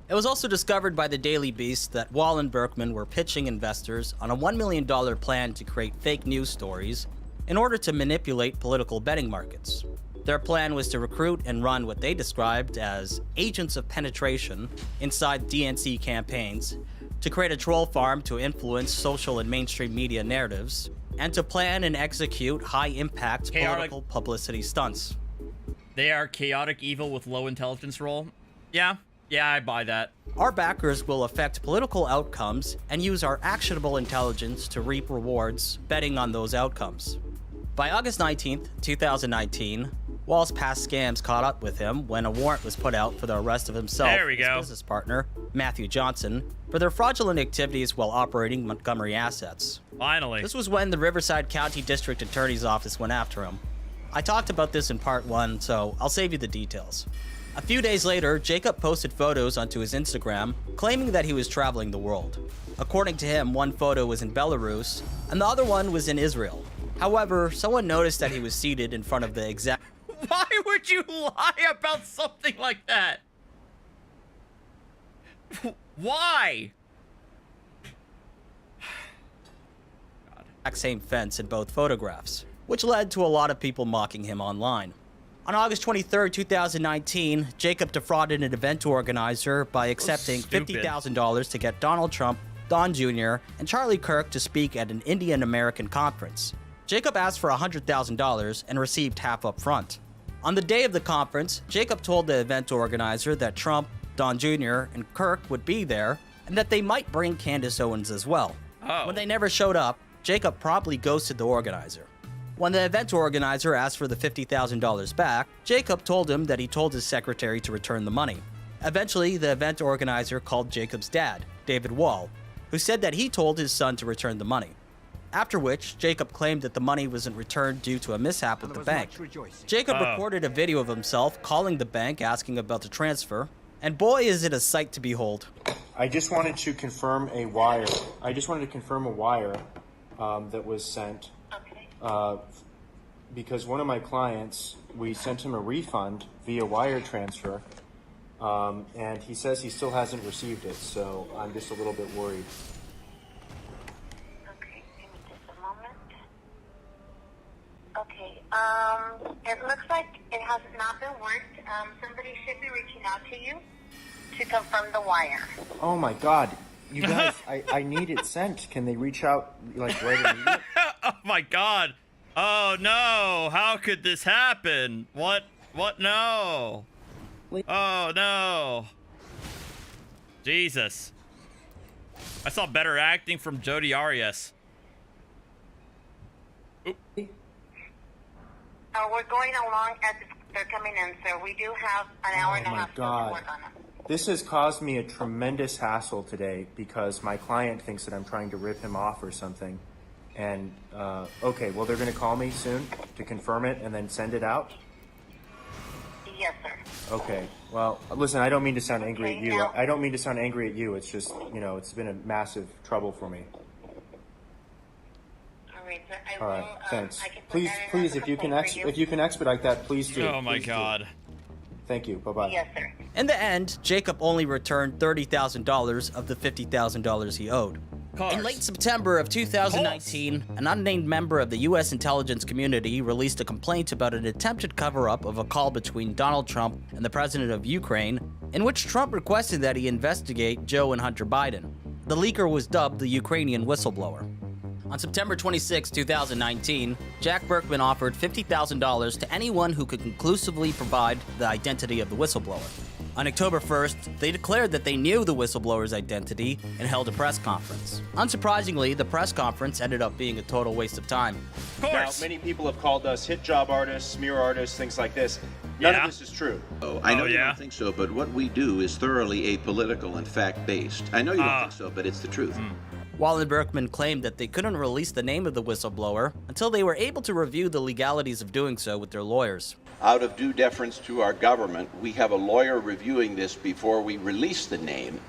It was also discovered by the Daily Beast that Wohl and Burkman were pitching investors on a $1 million plan to create fake news stories in order to manipulate political betting markets. Their plan was to recruit and run what they described as agents of penetration inside DNC campaigns to create a troll farm to influence social and mainstream media narratives, and to plan and execute high-impact Chaotic. political publicity stunts. They are chaotic evil with low intelligence roll. Yeah, I buy that. Our backers will affect political outcomes and use our actionable intelligence to reap rewards, betting on those outcomes. By August 19th, 2019, Wall's past scams caught up with him when a warrant was put out for the arrest of himself There we and his go. business partner, Matthew Johnson, for their fraudulent activities while operating Montgomery assets. Finally. This was when the Riverside County District Attorney's Office went after him. I talked about this in part 1, so I'll save you the details. A few days later, Jacob posted photos onto his Instagram, claiming that he was traveling the world. According to him, one photo was in Belarus, and the other one was in Israel. However, someone noticed that he was seated in front of the exact... Why would you lie about something like that? Why? same fence in both photographs, which led to a lot of people mocking him online. On August 23, 2019, Jacob defrauded an event organizer by accepting $50,000 to get Donald Trump, Don Jr., and Charlie Kirk to speak at an Indian American conference. Jacob asked for $100,000 and received half up front. On the day of the conference, Jacob told the event organizer that Trump, Don Jr., and Kirk would be there, and that they might bring Candace Owens as well. When they never showed up, Jacob promptly ghosted the organizer. When the event organizer asked for the $50,000 back, Jacob told him that he told his secretary to return the money. Eventually, the event organizer called Jacob's dad, David Wohl, who said that he told his son to return the money. After which, Jacob claimed that the money wasn't returned due to a mishap with the bank. Jacob recorded a video of himself calling the bank asking about the transfer, and boy is it a sight to behold. I just wanted to confirm a wire. That was sent. Because one of my clients, we sent him a refund via wire transfer, and he says he still hasn't received it, so I'm just a little bit worried. Okay, it looks like it has not been worked. Somebody should be reaching out to you to confirm the wire. Oh my God, you guys, I need it sent. Can they reach out, like, right immediately? Oh my God. Oh no, how could this happen? What no? Oh no. Jesus. I saw better acting from Jodi Arias. We're going along as they're coming in, so we do have an hour and a half to work on it. This has caused me a tremendous hassle today because my client thinks that I'm trying to rip him off or something. And, okay, well, they're going to call me soon to confirm it and then send it out? Yes, sir. Okay, well, listen, I don't mean to sound angry at you. I don't mean to sound angry at you. It's just, you know, it's been a massive trouble for me. All right, sir. All right, thanks. Please, if you can expedite that, please do. Oh my God. Thank you. Bye-bye. Yes, sir. In the end, Jacob only returned $30,000 of the $50,000 he owed. In late September of 2019, an unnamed member of the U.S. intelligence community released a complaint about an attempted cover-up of a call between Donald Trump and the president of Ukraine, in which Trump requested that he investigate Joe and Hunter Biden. The leaker was dubbed the Ukrainian Whistleblower. On September 26, 2019, Jack Burkman offered $50,000 to anyone who could conclusively provide the identity of the whistleblower. On October 1st, they declared that they knew the whistleblower's identity and held a press conference. Unsurprisingly, the press conference ended up being a total waste of time. Now, many people have called us hit job artists, smear artists, things like this. None of this is true. I know you don't think so, but what we do is thoroughly apolitical and fact-based. I know you don't think so, but it's the truth. Wall and Burkman claimed that they couldn't release the name of the whistleblower until they were able to review the legalities of doing so with their lawyers. Out of due deference to our government, we have a lawyer reviewing this before we release the name.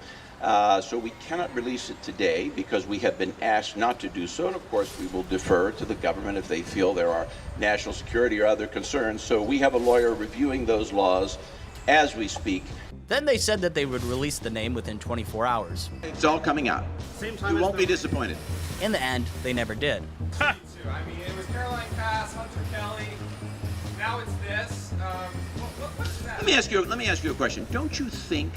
So we cannot release it today because we have been asked not to do so. And of course, we will defer to the government if they feel there are national security or other concerns. So we have a lawyer reviewing those laws as we speak. Then they said that they would release the name within 24 hours. It's all coming out. You won't be disappointed. In the end, they never did. I mean, it was Caroline Cass, Hunter Kelly. Now it's this. What's that? me ask you a question. Don't you think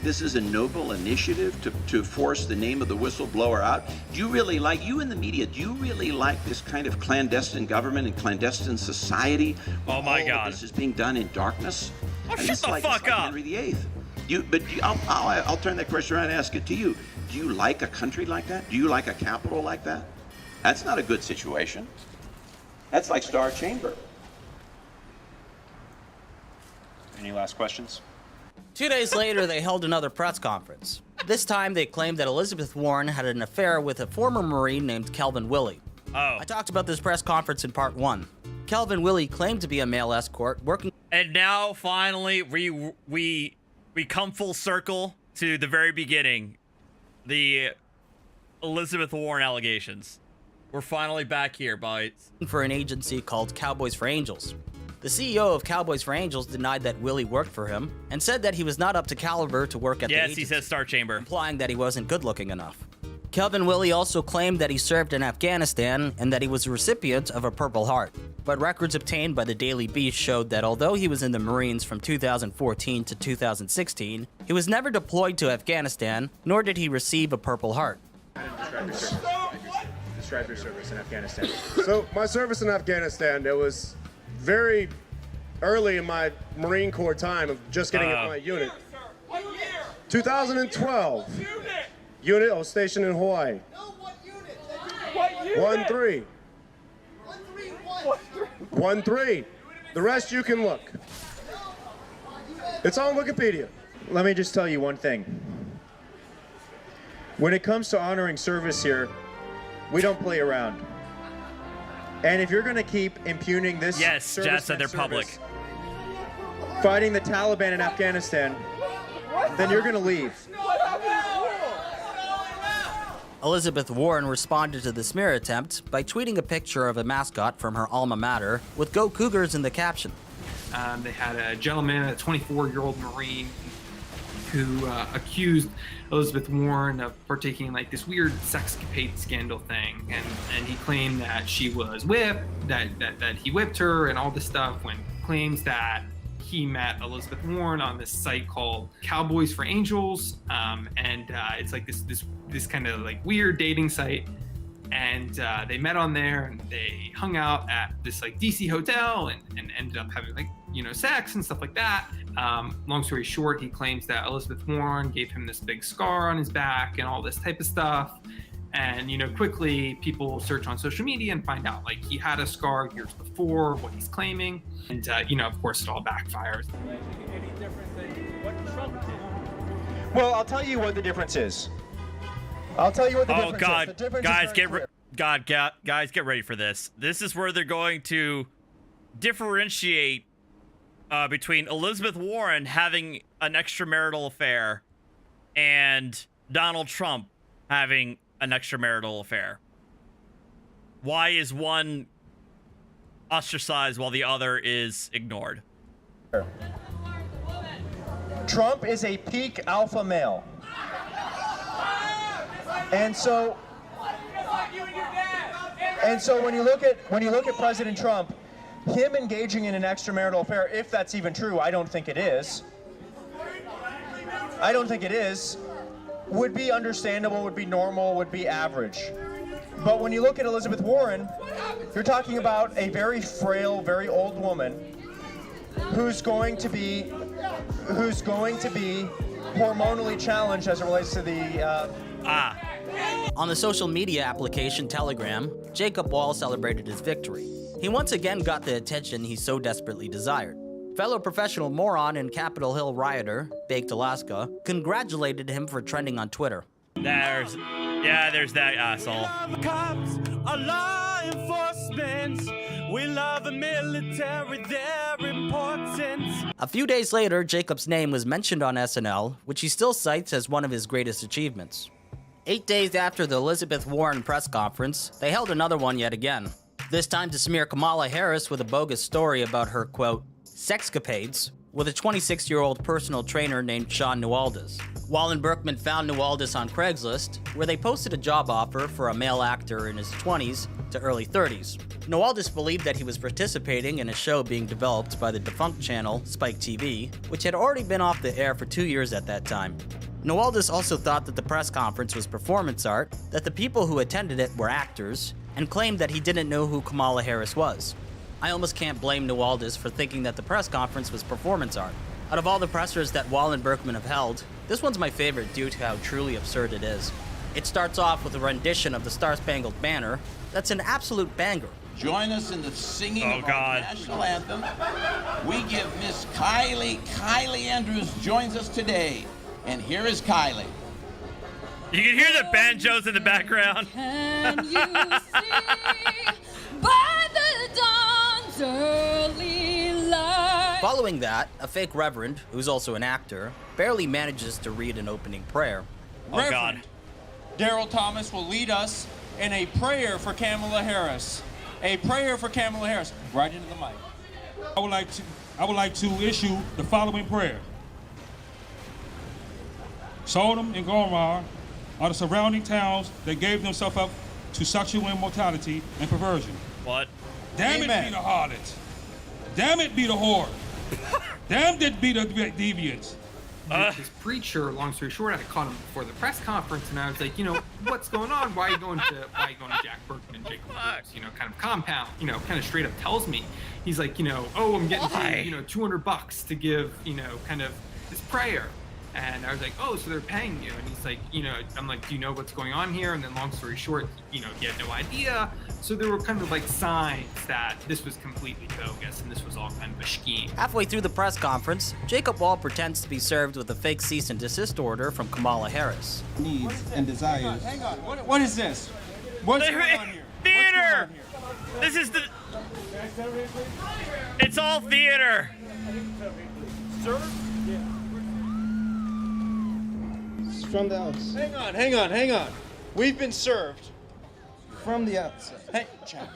this is a noble initiative to force the name of the whistleblower out? Do you really like, you in the media, do you really like this kind of clandestine government and clandestine society? Oh my God. This is being done in darkness. Oh, shut the fuck up. Henry VIII. I'll turn that question around and ask it to you. Do you like a country like that? Do you like a capital like that? That's not a good situation. That's like Star Chamber. Any last questions? 2 days later, they held another press conference. This time, they claimed that Elizabeth Warren had an affair with a former Marine named Kelvin Willie. Oh. I talked about this press conference in part 1. Kelvin Willie claimed to be a male escort working... And now, finally, we come full circle to the very beginning. The Elizabeth Warren allegations. We're finally back here, boys. ...for an agency called Cowboys for Angels. The CEO of Cowboys for Angels denied that Willie worked for him and said that he was not up to caliber to work at the agency. Yes, he says Star Chamber. Implying that he wasn't good looking enough. Kelvin Willie also claimed that he served in Afghanistan and that he was a recipient of a Purple Heart. But records obtained by the Daily Beast showed that although he was in the Marines from 2014 to 2016, he was never deployed to Afghanistan, nor did he receive a Purple Heart. Describe your service in Afghanistan. So my service in Afghanistan, it was very early in my Marine Corps time of just getting into my unit. 2012. Unit, I was stationed in Hawaii. 1-3. 1-3. The rest you can look. It's on Wikipedia. Let me just tell you one thing. When it comes to honoring service here, we don't play around. And if you're going to keep impugning this Jess said they're public. Fighting the Taliban in Afghanistan, then you're going to leave. Elizabeth Warren responded to the smear attempt by tweeting a picture of a mascot from her alma mater with "Go Cougars" in the caption. They had a gentleman, a 24-year-old Marine, who accused Elizabeth Warren of partaking in like this weird sexcapade scandal thing, and he claimed that she was whipped, that he whipped her, and all this stuff. When claims that he met Elizabeth Warren on this site called Cowboys for Angels, and it's like this kind of like weird dating site, and they met on there and they hung out at this like DC hotel and ended up having like sex and stuff like that. Long story short, he claims that Elizabeth Warren gave him this big scar on his back and all this type of stuff. And quickly people search on social media and find out like he had a scar years before what he's claiming, and of course it all backfires. Any different than what Trump did? Well, I'll tell you what the difference is. I'll tell you what the difference is. God, The difference guys, is guys, get ready for this. This is where they're going to differentiate between Elizabeth Warren having an extramarital affair and Donald Trump having an extramarital affair. Why is one ostracized while the other is ignored? Trump is a peak alpha male. And so when you look at President Trump, him engaging in an extramarital affair, if that's even true, I don't think it is. Would be understandable, would be normal, would be average. But when you look at Elizabeth Warren, you're talking about a very frail, very old woman who's going to be hormonally challenged as it relates to the On the social media application Telegram, Jacob Wohl celebrated his victory. He once again got the attention he so desperately desired. Fellow professional moron and Capitol Hill rioter, Baked Alaska, congratulated him for trending on Twitter. There's that asshole. Cops are law enforcement. We love the military, they're important. A few days later, Jacob's name was mentioned on SNL, which he still cites as one of his greatest achievements. 8 days after the Elizabeth Warren press conference, they held another one yet again. This time to smear Kamala Harris with a bogus story about her, quote, sexcapades with a 26-year-old personal trainer named Sean Newaldis. Wohl and Burkman found Newaldis on Craigslist, where they posted a job offer for a male actor in his 20s to early 30s. Nuwaldis believed that he was participating in a show being developed by the defunct channel Spike TV, which had already been off the air for 2 years at that time. Nuwaldis also thought that the press conference was performance art, that the people who attended it were actors, and claimed that he didn't know who Kamala Harris was. I almost can't blame Nuwaldis for thinking that the press conference was performance art. Out of all the pressers that Wohl and Burkman have held, this one's my favorite due to how truly absurd it is. It starts off with a rendition of the Star-Spangled Banner that's an absolute banger. Join us in the singing of our national anthem. We give Miss Kylie Andrews joins us today. And here is Kylie. You can hear the banjos in the background. Can you see by the dawn's early light? Following that, a fake reverend, who's also an actor, barely manages to read an opening prayer. Oh, God. Daryl Thomas will lead us in a prayer for Kamala Harris. A prayer for Kamala Harris. Right into the mic. I would like to issue the following prayer. Sodom and Gomorrah are the surrounding towns that gave themselves up to sexual immortality and perversion. What? Damn it be the harlot. Damn it be the whore. Damn it be the deviants. This preacher, long story short, I caught him before the press conference, and I was like, you know, what's going on? Why are you going to Jack Burkman, Jacob Williams, you know, kind of compound, you know, kind of straight up tells me, he's like, you know, oh, I'm getting paid, you know, $200 to give, you know, kind of this prayer. And I was like, oh, so they're paying you. And he's like, you know, I'm like, do you know what's going on here? And then long story short, you know, he had no idea. So there were kind of like signs that this was completely bogus and this was all kind of a scheme. Halfway through the press conference, Jacob Wohl pretends to be served with a fake cease and desist order from Kamala Harris. Needs and desires. Hang on. What is this? What's going on here? Theater! This is the... It's all theater. Sir? From the outside. Hang on. We've been served. From the outside. Hey, Jack.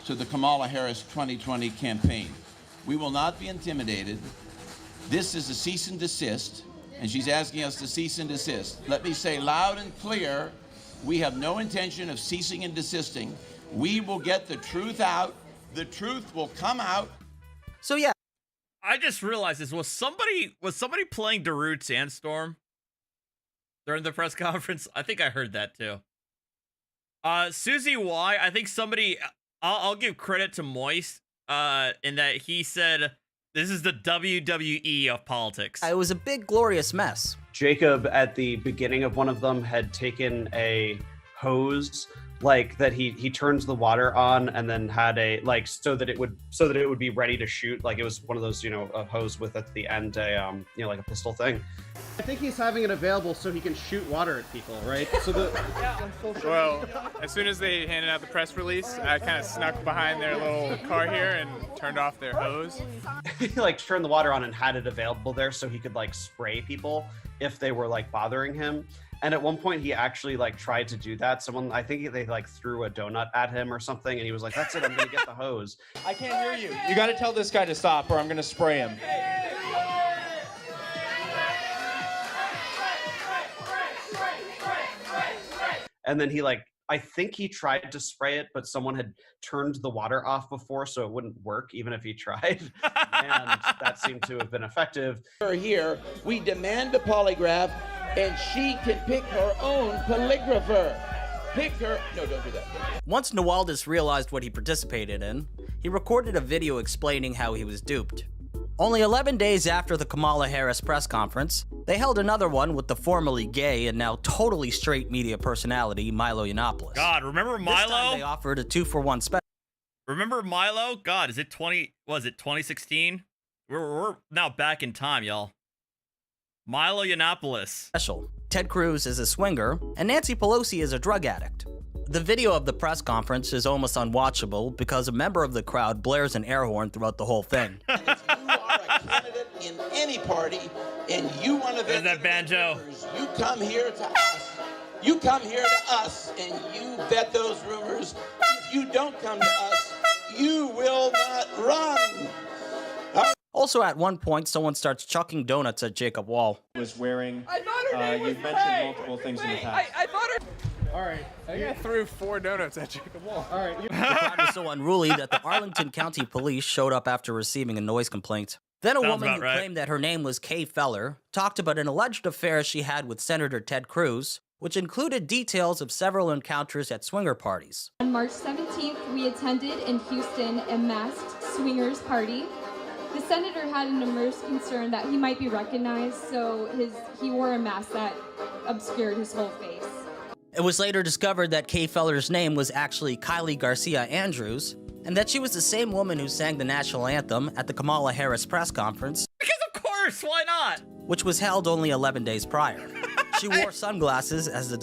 To the Kamala Harris 2020 campaign. We will not be intimidated. This is a cease and desist, and she's asking us to cease and desist. Let me say loud and clear, we have no intention of ceasing and desisting. We will get the truth out. The truth will come out. So yeah. I just realized this. Was somebody playing Darude Sandstorm during the press conference? I think I heard that too. Susie Y, I think somebody, I'll give credit to Moist in that he said this is the WWE of politics. It was a big, glorious mess. Jacob, at the beginning of one of them, had taken a hose, like that he turns the water on and then had a like so that it would be ready to shoot. Like it was one of those, you know, a hose with at the end a you know, like a pistol thing. I think he's having it available so he can shoot water at people, right? So Well, as soon as they handed out the press release, I kind of snuck behind their little car here and turned off their hose. He like turned the water on and had it available there so he could like spray people if they were like bothering him. And at one point he actually like tried to do that. I think they like threw a donut at him or something, and he was like, that's it, I'm gonna get the hose. I can't hear you. You got to tell this guy to stop or I'm going to spray him. And then he like, I think he tried to spray it, but someone had turned the water off before, so it wouldn't work even if he tried. And that seemed to have been effective. Here, we demand a polygraph, and she can pick her own polygrapher. Pick her. No, don't do that. Once Nuwaldis realized what he participated in, he recorded a video explaining how he was duped. Only 11 days after the Kamala Harris press conference, they held another one with the formerly gay and now totally straight media personality, Milo Yiannopoulos. God, remember Milo? This time they offered a 2-for-1 special. Remember Milo? God, is it 2016? We're now back in time, y'all. Milo Yiannopoulos. Special. Ted Cruz is a swinger, and Nancy Pelosi is a drug addict. The video of the press conference is almost unwatchable because a member of the crowd blares an air horn throughout the whole thing. And if you are a candidate in any party and you want to vet that banjo, you come here to us. You come here to us and you vet those rumors. If you don't come to us, you will not run. Also, at one point, someone starts chucking donuts at Jacob Wohl. Was wearing. You've mentioned multiple things in the past. I bought her. All right. I think I threw 4 donuts at Jacob Wohl. All right. The crowd was so unruly that the Arlington County Police showed up after receiving a noise complaint. Then a woman who claimed that her name was Kay Feller talked about an alleged affair she had with Senator Ted Cruz, which included details of several encounters at swinger parties. On March 17th, we attended in Houston a masked swingers party. The senator had an immense concern that he might be recognized, so he wore a mask that obscured his whole face. It was later discovered that Kay Feller's name was actually Kylie Garcia Andrews, and that she was the same woman who sang the national anthem at the Kamala Harris press conference. Because of course, why not? Which was held only 11 days prior. She wore sunglasses as a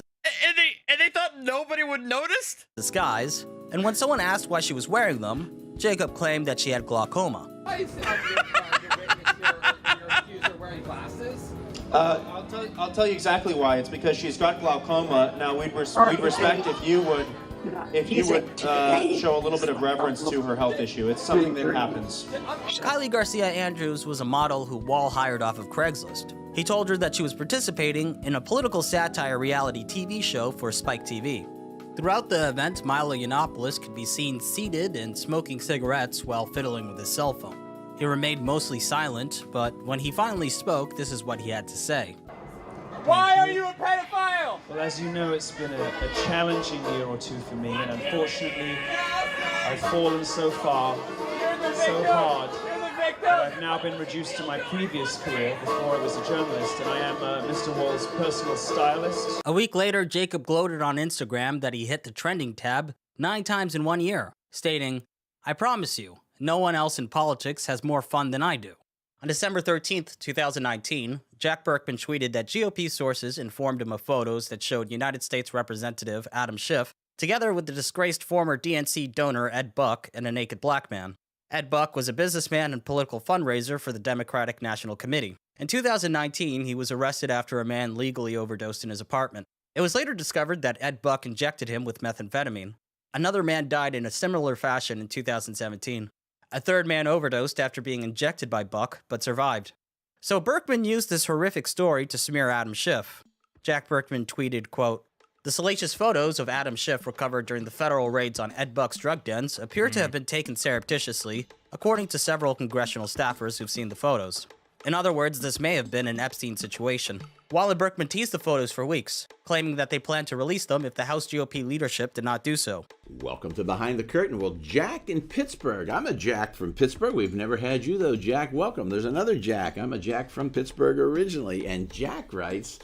and they thought nobody would notice? disguise, and when someone asked why she was wearing them, Jacob claimed that she had glaucoma. I'll tell you exactly why. It's because she's got glaucoma. Now we'd respect if you would show a little bit of reverence to her health issue. It's something that happens. Kylie Garcia Andrews was a model who Wohl hired off of Craigslist. He told her that she was participating in a political satire reality TV show for Spike TV. Throughout the event, Milo Yiannopoulos could be seen seated and smoking cigarettes while fiddling with his cell phone. He remained mostly silent, but when he finally spoke, this is what he had to say. Why are you a pedophile? Well, as you know, it's been a challenging year or two for me, and unfortunately, I've fallen so far, so hard, that I've now been reduced to my previous career before I was a journalist, and I am Mr. Wohl's personal stylist. A week later, Jacob gloated on Instagram that he hit the trending tab 9 times in 1 year, stating, "I promise you, no one else in politics has more fun than I do." On December 13th, 2019, Jack Burkman tweeted that GOP sources informed him of photos that showed United States Representative Adam Schiff together with the disgraced former DNC donor Ed Buck and a naked black man. Ed Buck was a businessman and political fundraiser for the Democratic National Committee. In 2019, he was arrested after a man legally overdosed in his apartment. It was later discovered that Ed Buck injected him with methamphetamine. Another man died in a similar fashion in 2017. A third man overdosed after being injected by Buck, but survived. So Burkman used this horrific story to smear Adam Schiff. Jack Burkman tweeted, quote, "The salacious photos of Adam Schiff recovered during the federal raids on Ed Buck's drug dens appear to have been taken surreptitiously, according to several congressional staffers who've seen the photos. In other words, this may have been an Epstein situation." Wohl and Burkman teased the photos for weeks, claiming that they planned to release them if the House GOP leadership did not do so. Welcome to Behind the Curtain. Well, Jack in Pittsburgh. I'm a Jack from Pittsburgh. We've never had you, though, Jack. Welcome. There's another Jack. I'm a Jack from Pittsburgh originally. And Jack writes,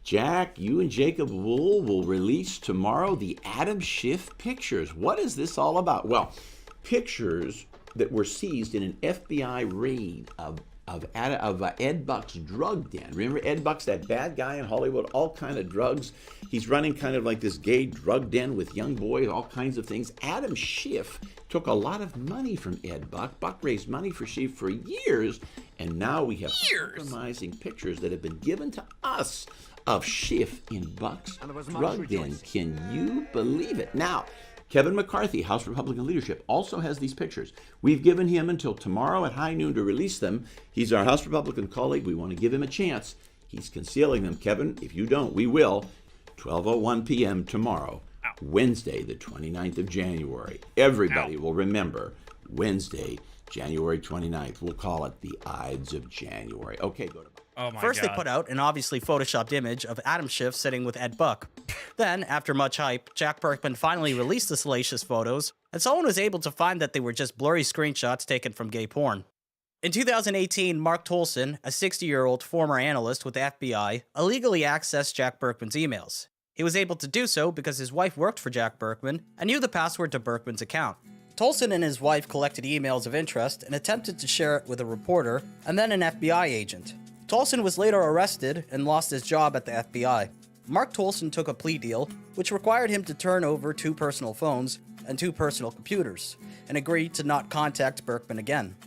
"Jack, you and Jacob Wohl will release tomorrow the Adam Schiff pictures. What is this all about?" Well, pictures that were seized in an FBI raid of Ed Buck's drug den. Remember Ed Buck's that bad guy in Hollywood, all kind of drugs. He's running kind of like this gay drug den with young boys, all kinds of things. Adam Schiff took a lot of money from Ed Buck. Buck raised money for Schiff for years, and now we have compromising pictures that have been given to us of Schiff in Buck's drug den. Can you believe it? Now, Kevin McCarthy, House Republican leadership, also has these pictures. We've given him until tomorrow at high noon to release them. He's our House Republican colleague. We want to give him a chance. He's concealing them. Kevin, if you don't, we will. 12:01 p.m. tomorrow, Wednesday, the 29th of January. Everybody will remember Wednesday, January 29th. We'll call it the Ides of January. Okay, go to... First, they put out an obviously photoshopped image of Adam Schiff sitting with Ed Buck. Then, after much hype, Jack Burkman finally released the salacious photos, and someone was able to find that they were just blurry screenshots taken from gay porn. In 2018, Mark Tolson, a 60-year-old former analyst with the FBI, illegally accessed Jack Burkman's emails. He was able to do so because his wife worked for Jack Burkman and knew the password to Burkman's account. Tolson and his wife collected emails of interest and attempted to share it with a reporter and then an FBI agent. Tolson was later arrested and lost his job at the FBI. Mark Tolson took a plea deal, which required him to turn over 2 personal phones and 2 personal computers, and agreed to not contact Burkman again.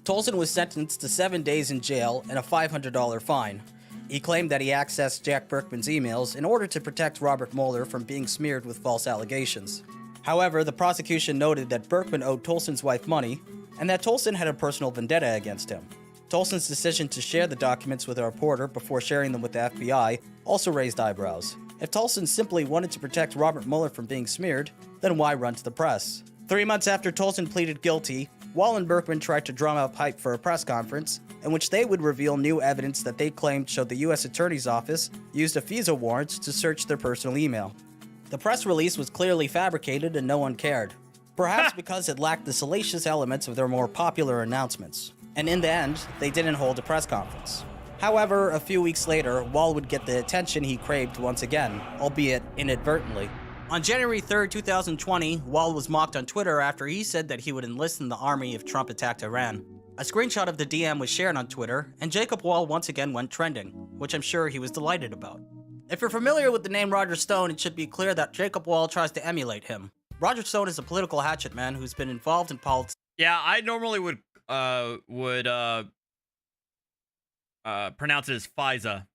Tolson was sentenced to 7 days in jail and a $500 fine. He claimed that he accessed Jack Burkman's emails in order to protect Robert Mueller from being smeared with false allegations. However, the prosecution noted that Burkman owed Tolson's wife money, and that Tolson had a personal vendetta against him. Tolson's decision to share the documents with a reporter before sharing them with the FBI also raised eyebrows. If Tolson simply wanted to protect Robert Mueller from being smeared, then why run to the press? 3 months after Tolson pleaded guilty, Wohl and Burkman tried to drum up hype for a press conference in which they would reveal new evidence that they claimed showed the U.S. Attorney's Office used a FISA warrant to search their personal email. The press release was clearly fabricated and no one cared. Perhaps because it lacked the salacious elements of their more popular announcements. And in the end, they didn't hold a press conference. However, a few weeks later, Wohl would get the attention he craved once again, albeit inadvertently. On January 3rd, 2020, Wohl was mocked on Twitter after he said that he would enlist in the army if Trump attacked Iran. A screenshot of the DM was shared on Twitter, and Jacob Wohl once again went trending, which I'm sure he was delighted about. If you're familiar with the name Roger Stone, it should be clear that Jacob Wohl tries to emulate him. Roger Stone is a political hatchet man who's been involved in politics. Yeah, I normally would pronounce it as FISA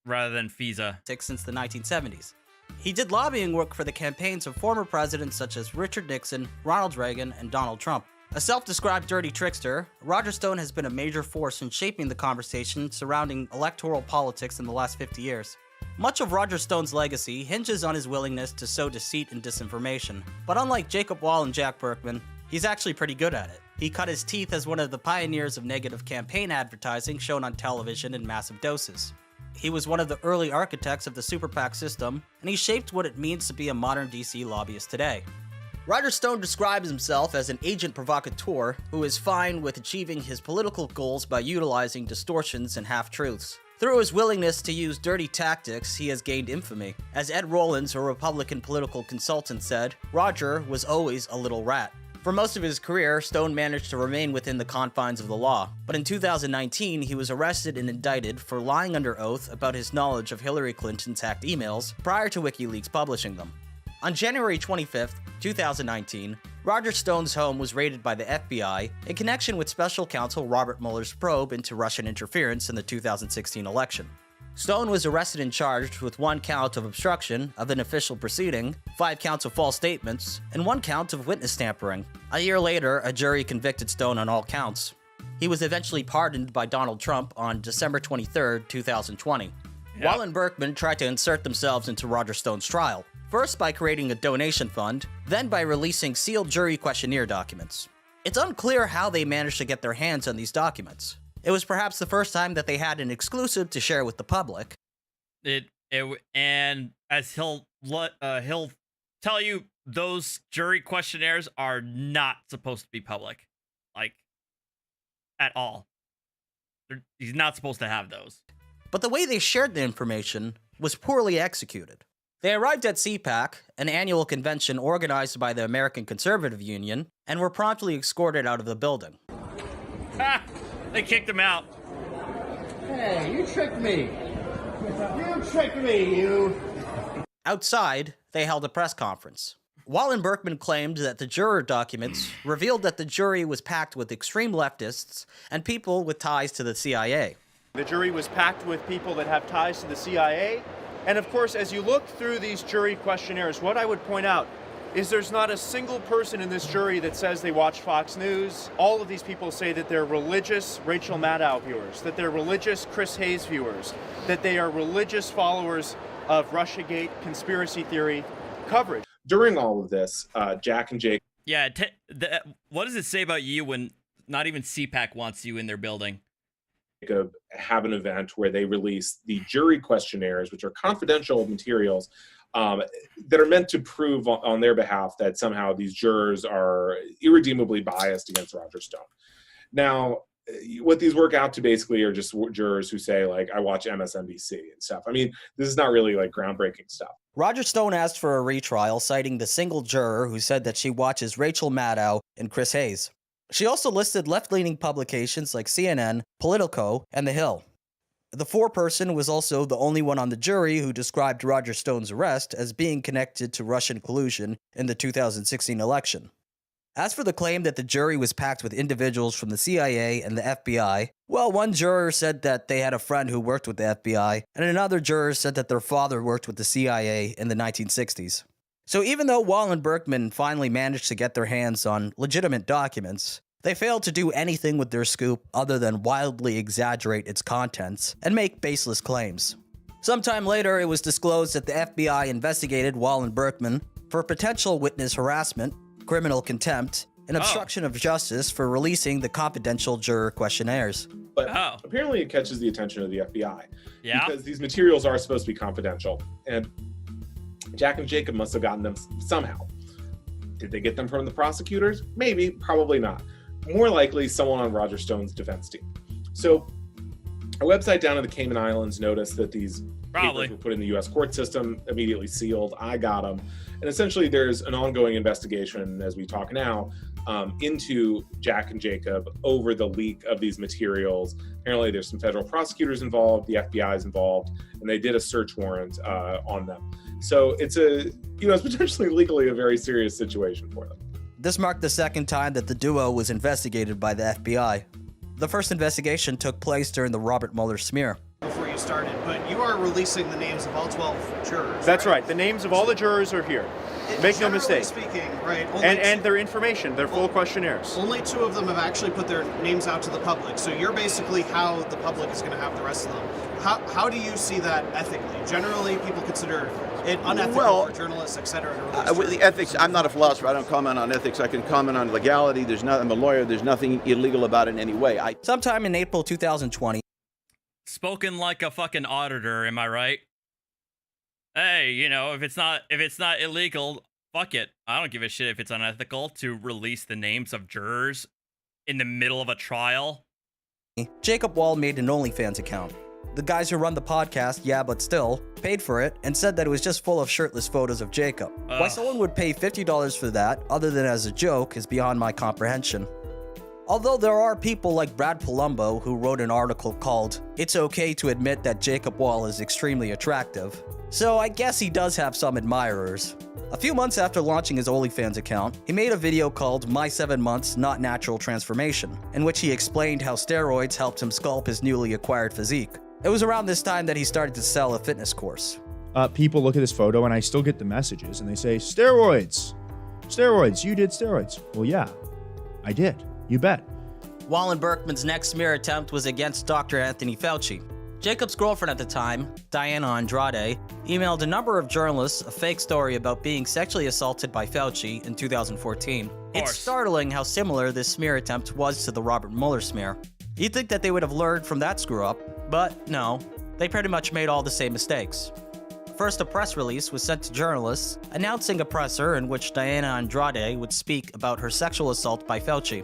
rather than FISA. Since the 1970s. He did lobbying work for the campaigns of former presidents such as Richard Nixon, Ronald Reagan, and Donald Trump. A self-described dirty trickster, Roger Stone has been a major force in shaping the conversation surrounding electoral politics in the last 50 years. Much of Roger Stone's legacy hinges on his willingness to sow deceit and disinformation, but unlike Jacob Wohl and Jack Burkman, he's actually pretty good at it. He cut his teeth as one of the pioneers of negative campaign advertising shown on television in massive doses. He was one of the early architects of the Super PAC system, and he shaped what it means to be a modern DC lobbyist today. Roger Stone describes himself as an agent provocateur who is fine with achieving his political goals by utilizing distortions and half-truths. Through his willingness to use dirty tactics, he has gained infamy. As Ed Rollins, a Republican political consultant, said, Roger was always a little rat. For most of his career, Stone managed to remain within the confines of the law, but in 2019, he was arrested and indicted for lying under oath about his knowledge of Hillary Clinton's hacked emails prior to WikiLeaks publishing them. On January 25th, 2019, Roger Stone's home was raided by the FBI in connection with Special Counsel Robert Mueller's probe into Russian interference in the 2016 election. Stone was arrested and charged with 1 count of obstruction of an official proceeding, 5 counts of false statements, and 1 count of witness tampering. A year later, a jury convicted Stone on all counts. He was eventually pardoned by Donald Trump on December 23, 2020. Wohl and Burkman tried to insert themselves into Roger Stone's trial, first by creating a donation fund, then by releasing sealed jury questionnaire documents. It's unclear how they managed to get their hands on these documents. It was perhaps the first time that they had an exclusive to share with the public. And as he'll tell you, those jury questionnaires are not supposed to be public, like, at all. He's not supposed to have those. But the way they shared the information was poorly executed. They arrived at CPAC, an annual convention organized by the American Conservative Union, and were promptly escorted out of the building. Ha! They kicked him out. Hey, you tricked me. You tricked me, you. Outside, they held a press conference. Wohl and Burkman claimed that the juror documents revealed that the jury was packed with extreme leftists and people with ties to the CIA. The jury was packed with people that have ties to the CIA. And of course, as you look through these jury questionnaires, what I would point out is there's not a single person in this jury that says they watch Fox News. All of these people say that they're religious Rachel Maddow viewers, that they're religious Chris Hayes viewers, that they are religious followers of Russiagate conspiracy theory coverage. During all of this, Jack and Jake... Yeah, what does it say about you when not even CPAC wants you in their building? Have an event where they release the jury questionnaires, which are confidential materials that are meant to prove on their behalf that somehow these jurors are irredeemably biased against Roger Stone. Now, what these work out to basically are just jurors who say, like, I watch MSNBC and stuff. I mean, this is not really like groundbreaking stuff. Roger Stone asked for a retrial, citing the single juror who said that she watches Rachel Maddow and Chris Hayes. She also listed left-leaning publications like CNN, Politico, and The Hill. The foreperson was also the only one on the jury who described Roger Stone's arrest as being connected to Russian collusion in the 2016 election. As for the claim that the jury was packed with individuals from the CIA and the FBI, well, one juror said that they had a friend who worked with the FBI, and another juror said that their father worked with the CIA in the 1960s. So even though Wohl and Burkman finally managed to get their hands on legitimate documents, they failed to do anything with their scoop other than wildly exaggerate its contents and make baseless claims. Sometime later, it was disclosed that the FBI investigated Wohl and Burkman for potential witness harassment, criminal contempt, and obstruction of justice for releasing the confidential juror questionnaires. But apparently it catches the attention of the FBI. Yeah. Because these materials are supposed to be confidential. And Jack and Jacob must have gotten them somehow. Did they get them from the prosecutors? Maybe, probably not. More likely, someone on Roger Stone's defense team. So, a website down in the Cayman Islands noticed that these papers were put in the U.S. court system, immediately sealed. I got them. And essentially, there's an ongoing investigation, as we talk now, into Jack and Jacob over the leak of these materials. Apparently, there's some federal prosecutors involved, the FBI is involved, and they did a search warrant on them. So it's it's potentially legally a very serious situation for them. This marked the second time that the duo was investigated by the FBI. The first investigation took place during the Robert Mueller smear. Before you started, but you are releasing the names of all 12 jurors. That's right. The names of all the jurors are here. Make no mistake. Speaking, right? And their information, their full questionnaires. Only 2 of them have actually put their names out to the public. So you're basically how the public is going to have the rest of them. How do you see that ethically? Generally, people consider it unethical for journalists, etc. With the ethics, I'm not a philosopher. I don't comment on ethics. I can comment on legality. I'm a lawyer. There's nothing illegal about it in any way. Sometime in April 2020. Spoken like a fucking auditor, am I right? Hey, if it's not illegal, fuck it. I don't give a shit if it's unethical to release the names of jurors in the middle of a trial. Jacob Wohl made an OnlyFans account. The guys who run the podcast, Yeah But Still, paid for it and said that it was just full of shirtless photos of Jacob. Why someone would pay $50 for that, other than as a joke, is beyond my comprehension. Although there are people like Brad Palumbo who wrote an article called "It's Okay to Admit That Jacob Wohl is Extremely Attractive," so I guess he does have some admirers. A few months after launching his OnlyFans account, he made a video called "My 7 Months Not Natural Transformation," in which he explained how steroids helped him sculpt his newly acquired physique. It was around this time that he started to sell a fitness course. People look at this photo and I still get the messages and they say, steroids, you did steroids. Well, yeah, I did. You bet. Wohl and Burkman's next smear attempt was against Dr. Anthony Fauci. Jacob's girlfriend at the time, Diana Andrade, emailed a number of journalists a fake story about being sexually assaulted by Fauci in 2014. It's startling how similar this smear attempt was to the Robert Mueller smear. You'd think that they would have learned from that screw-up, but no, they pretty much made all the same mistakes. First, a press release was sent to journalists announcing a presser in which Diana Andrade would speak about her sexual assault by Fauci.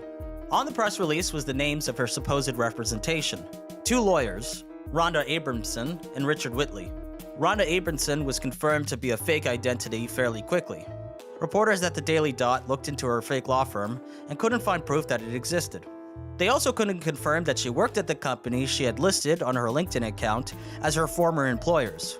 On the press release was the names of her supposed representation. 2 lawyers, Rhonda Abramson and Richard Whitley. Rhonda Abramson was confirmed to be a fake identity fairly quickly. Reporters at the Daily Dot looked into her fake law firm and couldn't find proof that it existed. They also couldn't confirm that she worked at the company she had listed on her LinkedIn account as her former employers.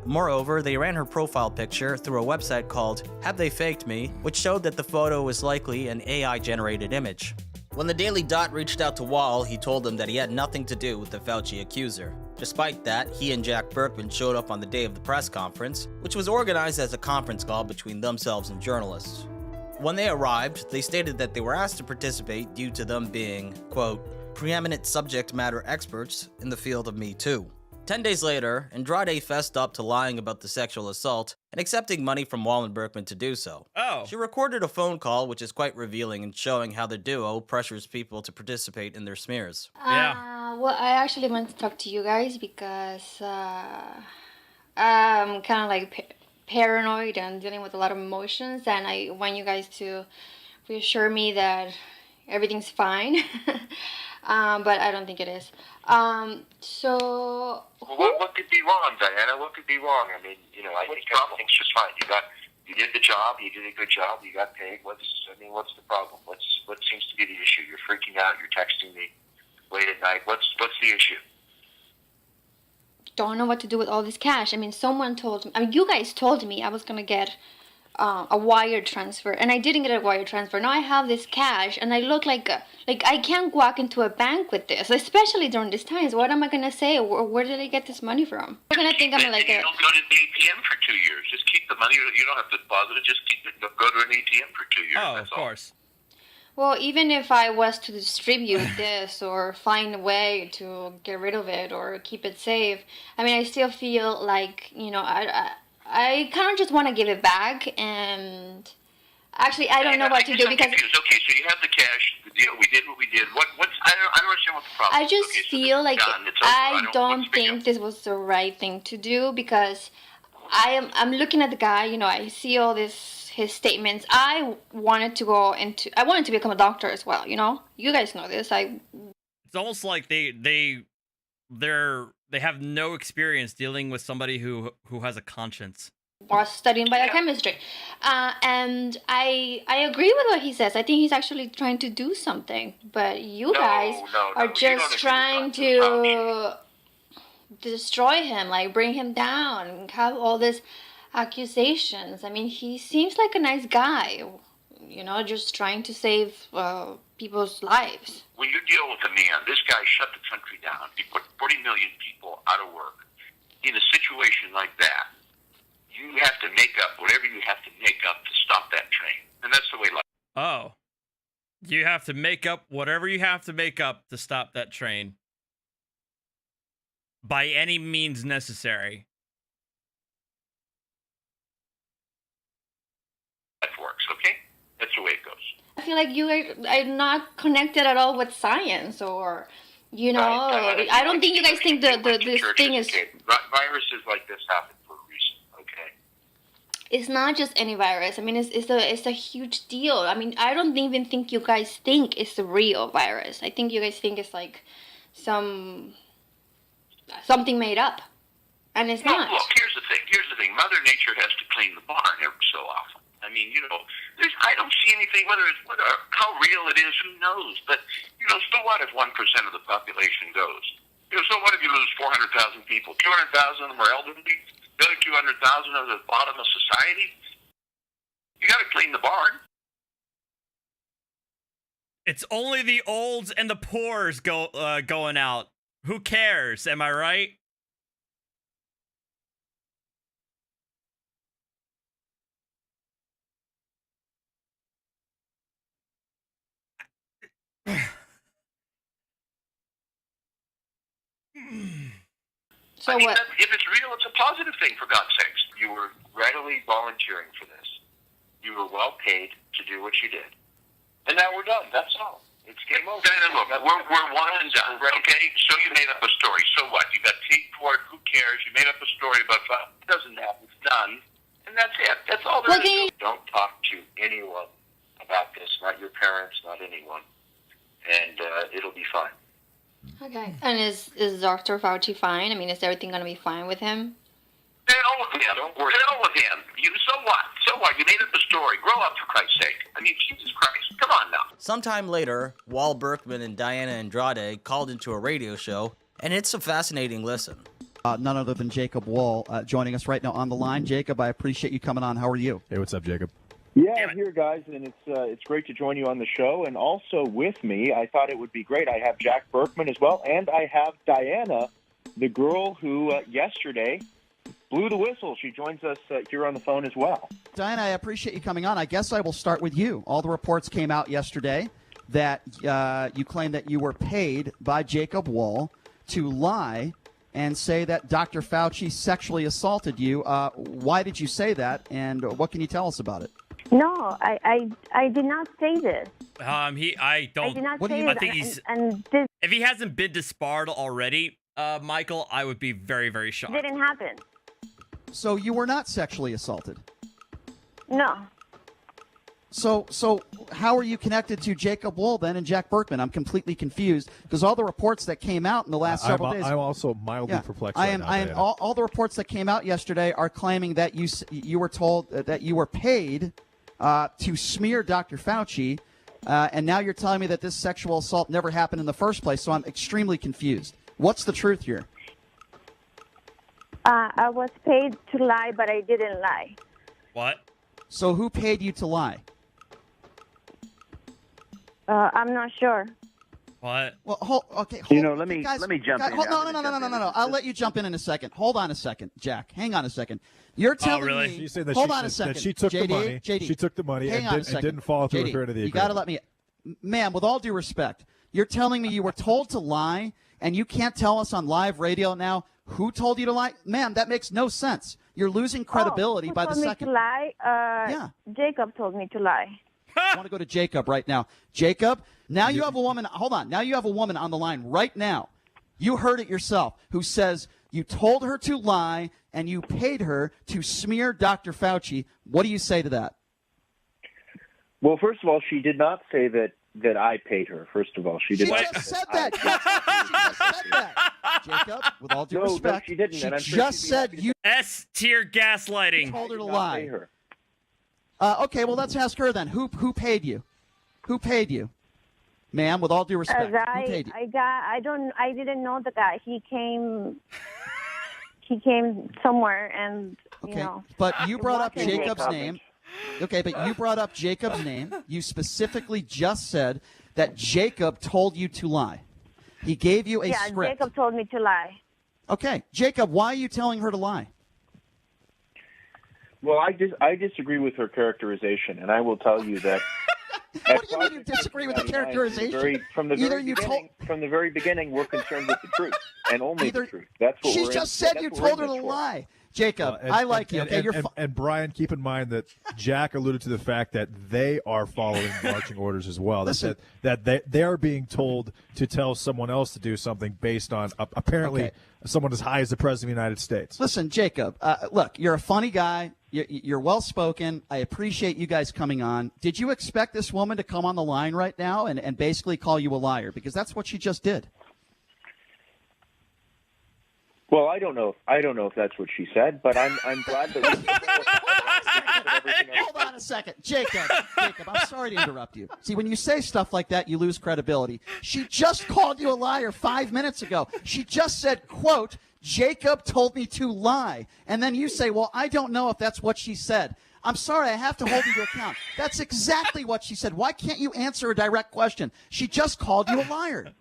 Moreover, they ran her profile picture through a website called Have They Faked Me, which showed that the photo was likely an AI-generated image. When the Daily Dot reached out to Wohl, he told them that he had nothing to do with the Fauci accuser. Despite that, he and Jack Burkman showed up on the day of the press conference, which was organized as a conference call between themselves and journalists. When they arrived, they stated that they were asked to participate due to them being, quote, preeminent subject matter experts in the field of Me Too. 10 days later, Andrade fessed up to lying about the sexual assault and accepting money from Wohl and Burkman to do so. She recorded a phone call which is quite revealing and showing how the duo pressures people to participate in their smears. Well, I actually want to talk to you guys because I'm kind of like paranoid and dealing with a lot of emotions, and I want you guys to reassure me that everything's fine. But I don't think it is. So what could be wrong, Diana? What could be wrong? I mean, I think everything's just fine. You did the job. You did a good job. You got paid. What's the problem? What seems to be the issue? You're freaking out. You're texting me late at night. What's the issue? Don't know what to do with all this cash. I mean, someone told me. I mean, you guys told me I was gonna get a wire transfer, and I didn't get a wire transfer. Now I have this cash, and I look like I can't walk into a bank with this, especially during these times. What am I gonna say? Where did I get this money from? They're gonna think I'm like You don't go to the ATM for 2 years. Just keep the money. You don't have to deposit it. Just keep it. Go to an ATM for 2 years. Oh, of course. Well, even if I was to distribute this or find a way to get rid of it or keep it safe, I mean, I still feel like, you know, I kind of just want to give it back. And actually, I don't know what to do because... Okay, so you have the cash, the deal, we did what we did. I don't understand what the problem is. I just feel like I don't think this was the right thing to do because I'm looking at the guy, you know, I see all his statements. I wanted to become a doctor as well, you know? You guys know this. It's almost like they have no experience dealing with somebody who has a conscience. Was studying biochemistry. And I agree with what he says. I think he's actually trying to do something. But you guys are just trying to destroy him, like bring him down, and have all these accusations. I mean, he seems like a nice guy, you know, just trying to save people's lives. When you deal with a man, this guy shut the country down. He put 40 million people out of work. In a situation like that, you have to make up whatever you have to make up to stop that train. And that's the way life... Oh. You have to make up whatever you have to make up to stop that train. By any means necessary. That works, okay? That's the way it goes. I feel like you are not connected at all with science or, you know, I don't think you guys think this thing is... Viruses like this happen for a reason, okay? It's not just any virus. I mean, it's a huge deal. I mean, I don't even think you guys think it's the real virus. I think you guys think it's like something made up, and it's not. Look, here's the thing. Mother Nature has to clean the barn every so often. I mean, you know, I don't see anything, how real it is, who knows? But, you know, so what if 1% of the population goes? You know, so what if you lose 400,000 people? 200,000 of them are elderly. The other 200,000 are the bottom of society. You got to clean the barn. It's only the olds and the poors going out. Who cares? Am I right? So what? If it's real, it's a positive thing, for God's sakes. You were readily volunteering for this. You were well paid to do what you did. And now we're done. That's all. It's game over. Then look, we're one and done, okay? So you made up a story. So what? You got paid for it. Who cares? You made up a story about fun. It doesn't happen. It's done. And that's it. That's all there is. Don't talk to anyone about this. Not your parents, not anyone. And it'll be fine. Okay. And is Dr. Fauci fine? I mean, is everything going to be fine with him? The hell with him. The hell with him. So what? So what? You made up a story. Grow up, for Christ's sake. I mean, Jesus Christ. Come on now. Sometime later, Wall Burkman and Diana Andrade called into a radio show, and it's a fascinating listen. None other than Jacob Wohl joining us right now on the line. Jacob, I appreciate you coming on. How are you? Hey, what's up, Jacob? Yeah, I'm here, guys, and it's great to join you on the show. And also with me, I thought it would be great. I have Jack Burkman as well, and I have Diana, the girl who yesterday blew the whistle. She joins us here on the phone as well. Diana, I appreciate you coming on. I guess I will start with you. All the reports came out yesterday that you claim that you were paid by Jacob Wohl to lie and say that Dr. Fauci sexually assaulted you. Why did you say that, and what can you tell us about it? No, I did not say this. I did not say I this, think he's. and this If he hasn't been disbarred already, Michael, I would be very, very shocked. didn't happen. So you were not sexually assaulted? No. So how are you connected to Jacob Wohl then and Jack Burkman? I'm completely confused because all the reports that came out in the last several days. I'm also mildly perplexed. I am. All the reports that came out yesterday are claiming that you were told that you were paid to smear Dr. Fauci, and now you're telling me that this sexual assault never happened in the first place. So I'm extremely confused. What's the truth here? I was paid to lie, but I didn't lie. What? So who paid you to lie? I'm not sure. What? Well, okay. Let me jump in. No. I'll let you jump in a second. Hold on a second, Jack. Hang on a second. You're telling me. You say that hold on a second. That she took the money. JD, she took the money and didn't follow through with her to the agreement. You got to let me. ma'am, with all due respect, you're telling me you were told to lie, and you can't tell us on live radio now who told you to lie? Ma'am, that makes no sense. You're losing credibility by the second. Who told me to lie? Yeah. Jacob told me to lie. I want to go to Jacob right now. Jacob, now you have a woman. Hold on. Now you have a woman on the line right now. You heard it yourself, who says you told her to lie and you paid her to smear Dr. Fauci. What do you say to that? Well, first of all, she did not say that I paid her. First of all, she did She not. just said that. She just said that. Jacob, with all due respect, she didn't. And I'm sure just she'd be said happy you S-tier gaslighting. told her to not lie. pay her. Okay, well, let's ask her then. Who paid you? Who paid you, ma'am? With all due respect, who paid you? I didn't know the guy. He came somewhere, and you Okay, know. but you brought up Walking Jacob's Jacob. name. Okay, but you brought up Jacob's name. You specifically just said that Jacob told you to lie. He gave you a Yeah, script. Jacob told me to lie. Okay, Jacob, why are you telling her to lie? Well, I disagree with her characterization, and I will tell you that. What do you mean you disagree with the characterization? From the very beginning, we're concerned with the truth and only the truth. That's what She we're just in, said that's you what we're told her in to this for. lie. Jacob, I like you. Okay, And Brian, keep in mind that Jack alluded to the fact that they are following marching orders as well. Listen. That they are being told to tell someone else to do something based on apparently someone as high as the President of the United States. Listen, Jacob, look, you're a funny guy. You're well-spoken. I appreciate you guys coming on. Did you expect this woman to come on the line right now and basically call you a liar? Because that's what she just did. Well, I don't know if that's what she said, but I'm glad that Hold on a second. Jacob, I'm sorry to interrupt you. See, when you say stuff like that, you lose credibility. She just called you a liar 5 minutes ago. She just said, quote, Jacob told me to lie. And then you say, well, I don't know if that's what she said. I'm sorry, I have to hold you to account. That's exactly what she said. Why can't you answer a direct question? She just called you a liar.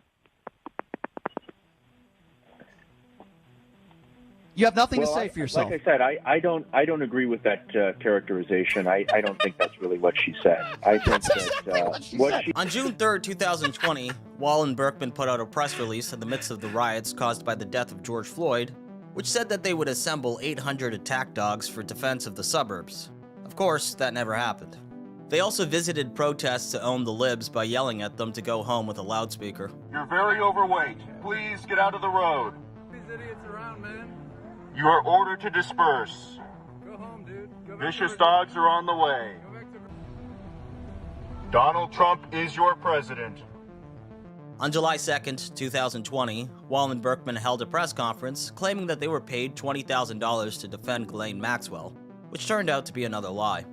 You have nothing to say for yourself. Like I said, I don't agree with that characterization. I don't think that's really what she said. I think that On June 3rd, 2020, Wohl and Burkman put out a press release in the midst of the riots caused by the death of George Floyd, which said that they would assemble 800 attack dogs for defense of the suburbs. Of course, that never happened. They also visited protests to own the libs by yelling at them to go home with a loudspeaker. You're very overweight. Please get out of the road. These idiots around, man. You are ordered to disperse. Go home, dude. Vicious dogs are on the way. Donald Trump is your president. On July 2nd, 2020, Wohl and Burkman held a press conference claiming that they were paid $20,000 to defend Ghislaine Maxwell, which turned out to be another lie.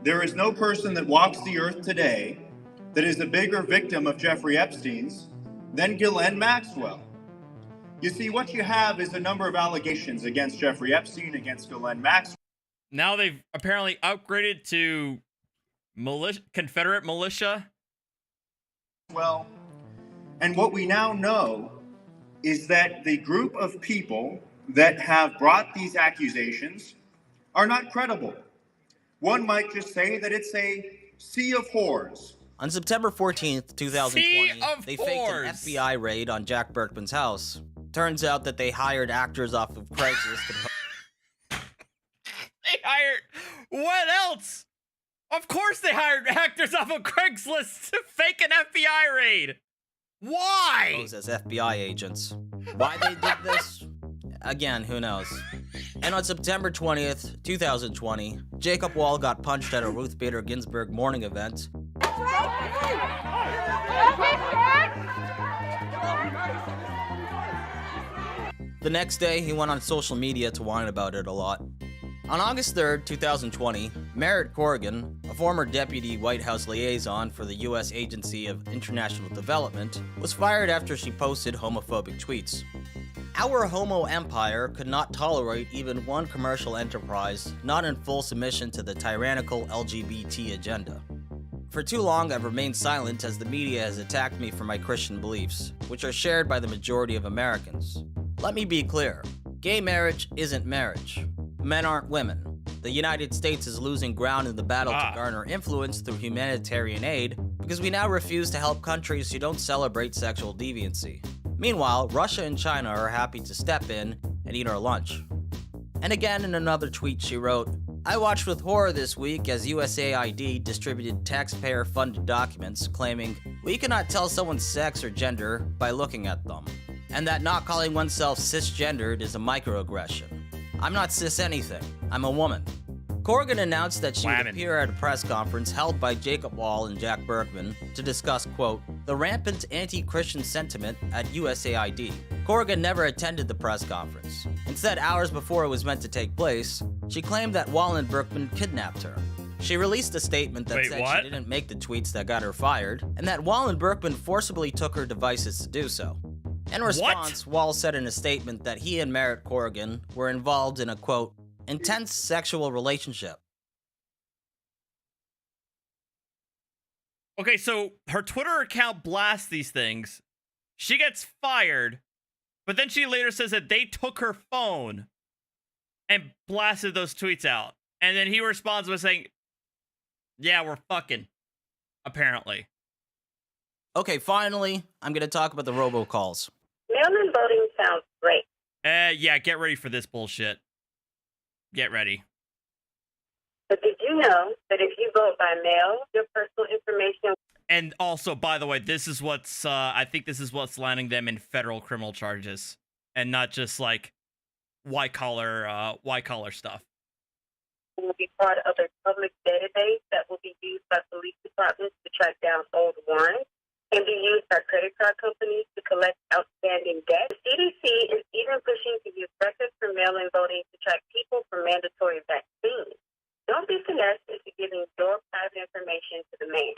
There is no person that walks the earth today that is a bigger victim of Jeffrey Epstein's than Ghislaine Maxwell. You see, what you have is a number of allegations against Jeffrey Epstein, against Ghislaine Maxwell. Now they've apparently upgraded to Confederate militia. Well, and what we now know is that the group of people that have brought these accusations are not credible. One might just say that it's a sea of whores. On September 14th, 2020, they faked an whores. FBI raid on Jack Burkman's house. Turns out that they hired actors off of Craigslist. They hired... What else? Of course they hired actors off of Craigslist to fake an FBI raid. Why? Pose as FBI agents. Why they did this? Again, who knows? And on September 20th, 2020, Jacob Wohl got punched at a Ruth Bader Ginsburg morning event. The next day, he went on social media to whine about it a lot. On August 3rd, 2020, Merritt Corrigan, a former deputy White House liaison for the U.S. Agency of International Development, was fired after she posted homophobic tweets. Our homo empire could not tolerate even one commercial enterprise not in full submission to the tyrannical LGBT agenda. For too long, I've remained silent as the media has attacked me for my Christian beliefs, which are shared by the majority of Americans. Let me be clear. Gay marriage isn't marriage. Men aren't women. The United States is losing ground in the battle to garner influence through humanitarian aid, because we now refuse to help countries who don't celebrate sexual deviancy. Meanwhile, Russia and China are happy to step in and eat our lunch. And again, in another tweet, she wrote, I watched with horror this week as USAID distributed taxpayer-funded documents claiming we cannot tell someone's sex or gender by looking at them, and that not calling oneself cisgendered is a microaggression. I'm not cis anything. I'm a woman. Corrigan announced that she would appear at a press conference held by Jacob Wohl and Jack Burkman to discuss, quote, the rampant anti-Christian sentiment at USAID. Corrigan never attended the press conference. Instead, hours before it was meant to take place, she claimed that Wohl and Burkman kidnapped her. She released a statement that said she didn't make the tweets that got her fired, and that Wohl and Burkman forcibly took her devices to do so. In response, Wohl said in a statement that he and Merritt Corrigan were involved in a, quote, intense sexual relationship. Okay, so her Twitter account blasts these things. She gets fired, but then she later says that they took her phone and blasted those tweets out. And then he responds by saying, yeah, we're fucking, apparently. Okay, finally, I'm going to talk about the robocalls. Mail-in voting sounds great. Yeah, get ready for this bullshit. Get ready. But did you know that if you vote by mail, your personal information... And also, by the way, this is what's, I think this is what's landing them in federal criminal charges. And not just, like, white-collar stuff. ...will be part of a public database that will be used by police departments to track down old warrants and be used by credit card companies to collect outstanding debt. The CDC is even pushing to use records for mail-in voting to track people for mandatory vaccines. Don't be finessed into giving your private information to the man.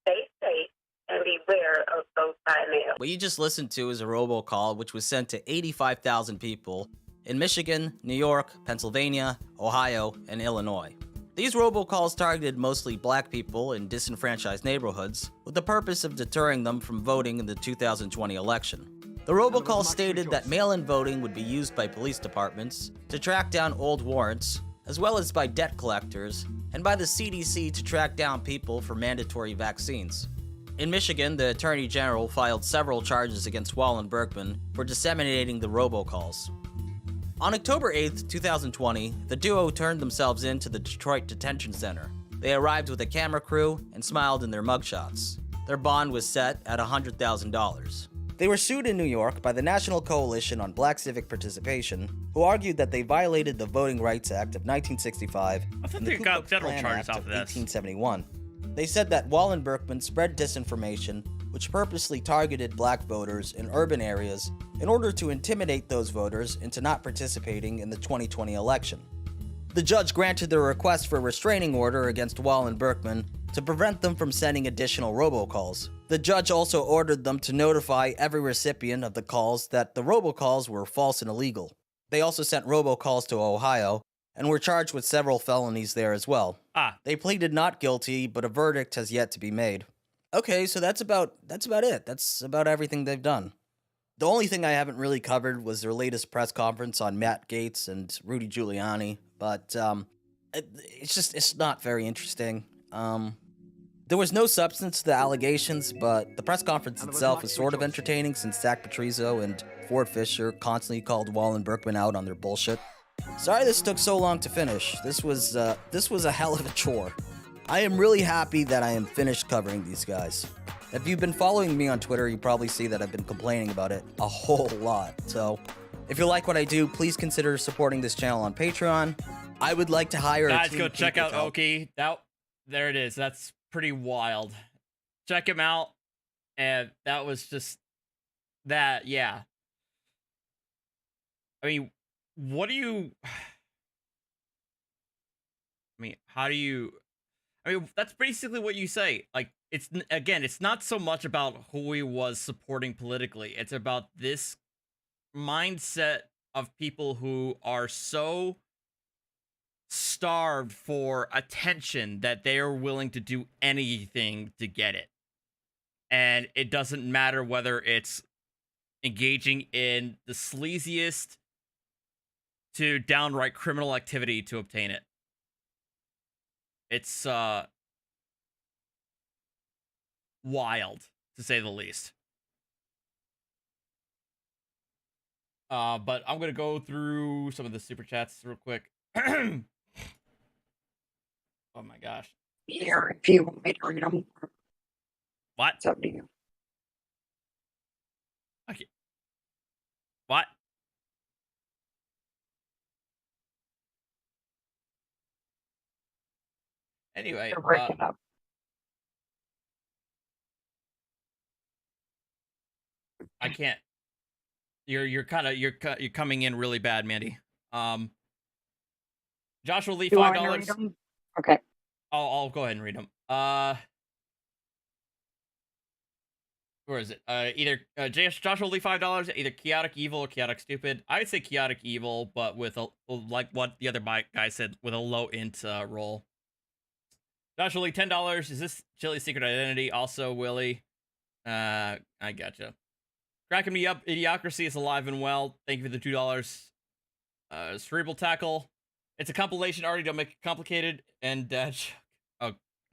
Stay safe and beware of vote by mail. What you just listened to is a robocall which was sent to 85,000 people in Michigan, New York, Pennsylvania, Ohio, and Illinois. These robocalls targeted mostly black people in disenfranchised neighborhoods with the purpose of deterring them from voting in the 2020 election. The robocall stated that mail-in voting would be used by police departments to track down old warrants, as well as by debt collectors, and by the CDC to track down people for mandatory vaccines. In Michigan, the Attorney General filed several charges against Wohl and Burkman for disseminating the robocalls. On October 8th, 2020, the duo turned themselves in to the Detroit Detention Center. They arrived with a camera crew and smiled in their mugshots. Their bond was set at $100,000. They were sued in New York by the National Coalition on Black Civic Participation, who argued that they violated the Voting Rights Act of 1965 and the Ku Klux Klan Act of 1871. They said that Wohl and Burkman spread disinformation which purposely targeted black voters in urban areas in order to intimidate those voters into not participating in the 2020 election. The judge granted their request for a restraining order against Wohl and Burkman to prevent them from sending additional robocalls. The judge also ordered them to notify every recipient of the calls that the robocalls were false and illegal. They also sent robocalls to Ohio and were charged with several felonies there as well. They pleaded not guilty, but a verdict has yet to be made. Okay, so that's about it. That's about everything they've done. The only thing I haven't really covered was their latest press conference on Matt Gaetz and Rudy Giuliani, but it's not very interesting. There was no substance to the allegations, but the press conference itself is sort of entertaining since Zach Patrizio and Ford Fisher constantly called Wohl and Burkman out on their bullshit. Sorry this took so long to finish. This was a hell of a chore. I am really happy that I am finished covering these guys. If you've been following me on Twitter, you probably see that I've been complaining about it a whole lot. So, if you like what I do, please consider supporting this channel on Patreon. I would like to hire a team. Guys, go check out OKI. There it is. That's pretty wild. Check him out. And that was just that, yeah. I mean, what do you... I mean, how do you... I mean, that's basically what you say. Like, it's not so much about who he was supporting politically. It's about this mindset of people who are so starved for attention that they are willing to do anything to get it. And it doesn't matter whether it's engaging in the sleaziest to downright criminal activity to obtain it. It's wild, to say the least. But I'm gonna go through some of the super chats real quick. Oh my gosh. Here, if you want me to read them. What? It's up to you. Okay. What? Anyway, You're breaking up. I can't. You're coming in really bad, Mandy. Joshua Lee, You want me to $5. read 'em? Okay. I'll go ahead and read them. Where is it? Either Joshua Lee, $5. Either chaotic evil or chaotic stupid. I'd say chaotic evil, but with a, like what the other guy said, with a low int roll. Joshua Lee, $10. Is this Chili's secret identity? Also, Willie. I gotcha. Cracking me up. Idiocracy is alive and well. Thank you for the $2. Cerebral tackle. It's a compilation. Already don't make it complicated. And oh,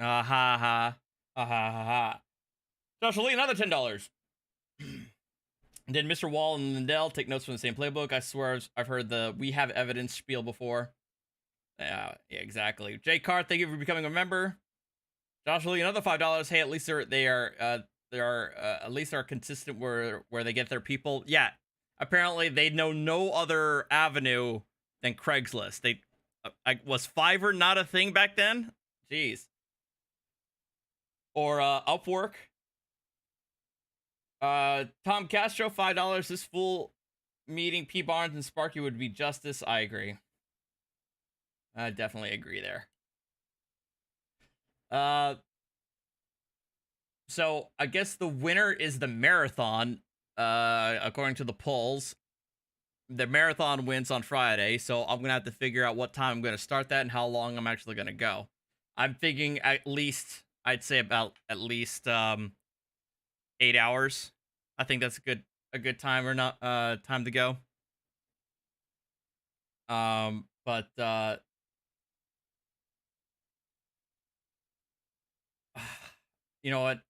ha ha ha. Joshua Lee, another $10. Did Mr. Wall and Lindell take notes from the same playbook? I swear I've heard the "we have evidence" spiel before. Yeah, exactly. Jay Carr, thank you for becoming a member. Joshua Lee, another $5. Hey, at least they are at least are consistent where they get their people. Yeah, apparently they know no other avenue than Craigslist. They was Fiverr not a thing back then? Jeez. Or Upwork. Tom Castro, $5. This fool meeting P. Barnes and Sparky would be justice. I agree. I definitely agree there. So I guess the winner is the marathon, according to the polls. The marathon wins on Friday, so I'm gonna have to figure out what time I'm gonna start that and how long I'm actually gonna go. I'm thinking at least, I'd say about at least 8 hours. I think that's a good time or not time to go. But you know what?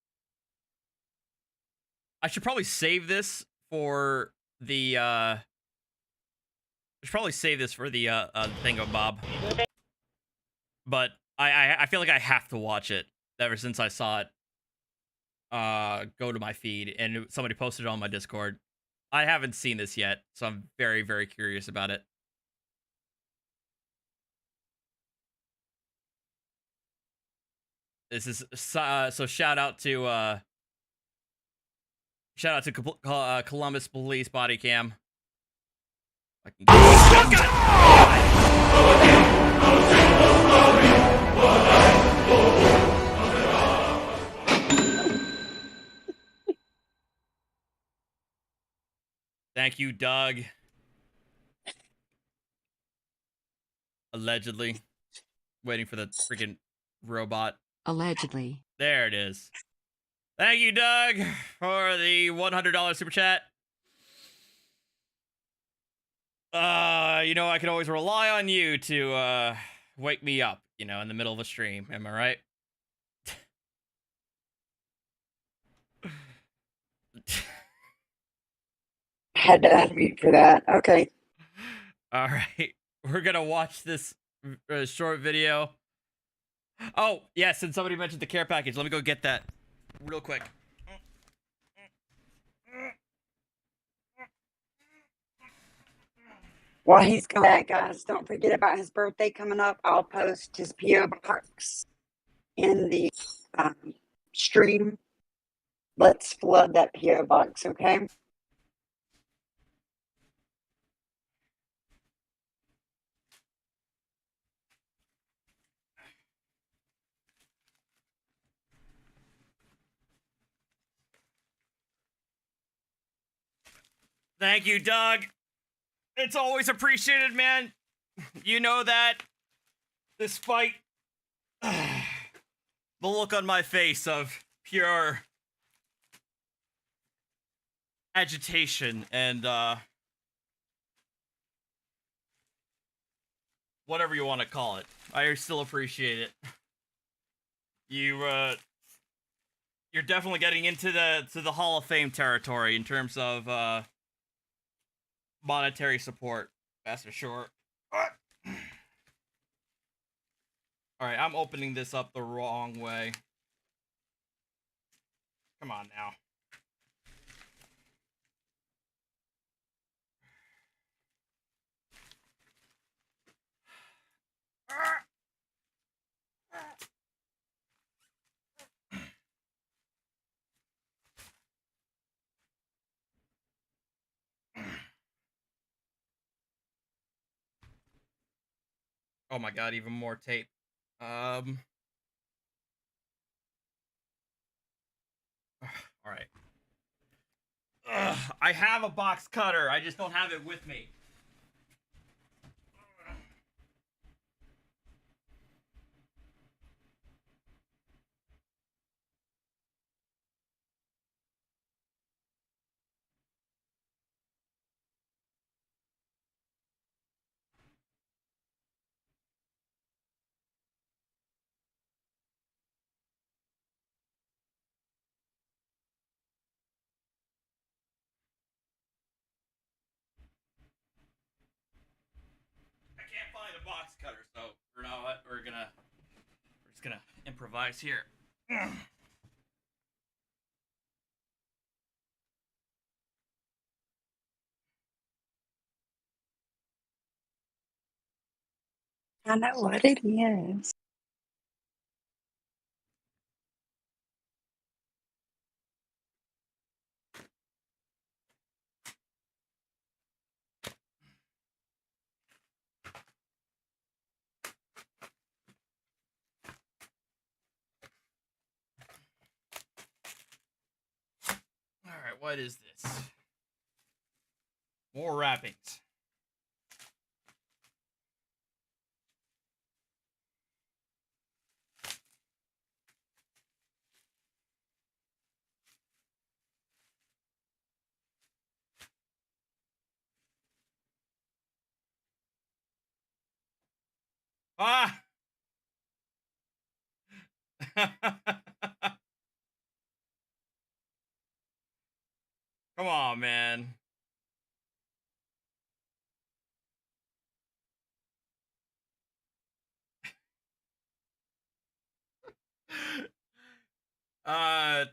I should probably save this for the thingamabob. But I feel like I have to watch it ever since I saw it go to my feed and somebody posted it on my Discord. I haven't seen this yet, so I'm very, very curious about it. This is so shout out to Columbus Police Body Cam. Thank you, Doug. Allegedly. Waiting for the freaking robot. Allegedly. There it is. Thank you, Doug, for the $100 super chat. You know, I can always rely on you to wake me up, you know, in the middle of a stream. Am I right? Had to unmute for that. Okay. All right. We're going to watch this short video. Oh, yes, and somebody mentioned the care package. Let me go get that real quick. While he's coming back, guys, don't forget about his birthday coming up. I'll post his P.O. box in the stream. Let's flood that P.O. box, okay? Thank you, Doug. It's always appreciated, man. You know that. Despite the look on my face of pure agitation and whatever you want to call it, I still appreciate it. You You're definitely getting into the Hall of Fame territory in terms of monetary support. That's for sure. All right, I'm opening this up the wrong way. Come on now. Oh my god, even more tape. All right. I have a box cutter. I just don't have it with me. I can't find a box cutter, so you know what? We're just gonna improvise here. I know what it is. All right, what is this? More wrappings. Ah! Come on, man.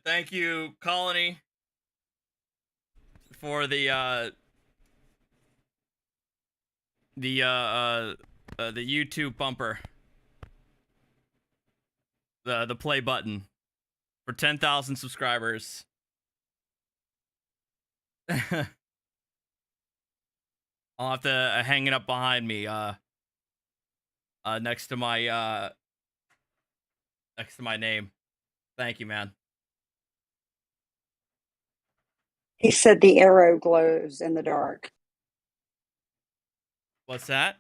Thank you, Colony, for the YouTube bumper. The play button for 10,000 subscribers. I'll have to hang it up behind me next to my name. Thank you, man. He said the arrow glows in the dark. What's that?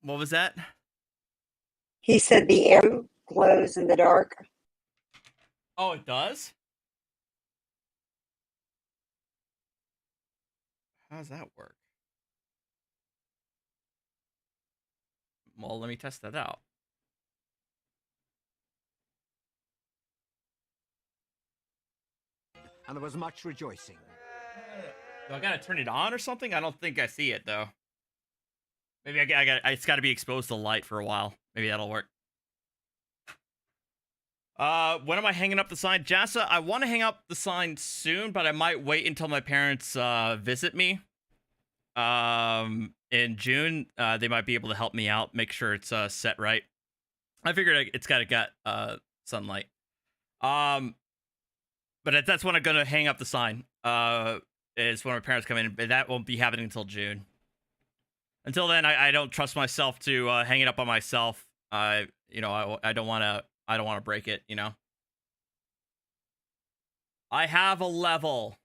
What was that? He said the arrow glows in the dark. Oh, it does? How does that work? Well, let me test that out. And there was much rejoicing. Do I gotta turn it on or something? I don't think I see it though. Maybe I got it's got to be exposed to light for a while. Maybe that'll work. When am I hanging up the sign? Jassa, I want to hang up the sign soon, but I might wait until my parents visit me. In June, they might be able to help me out, make sure it's set right. I figured it's got sunlight. But that's when I'm gonna hang up the sign. Is when my parents come in, but that won't be happening until June. Until then, I don't trust myself to hang it up on myself. I don't want to break it. You know. I have a level.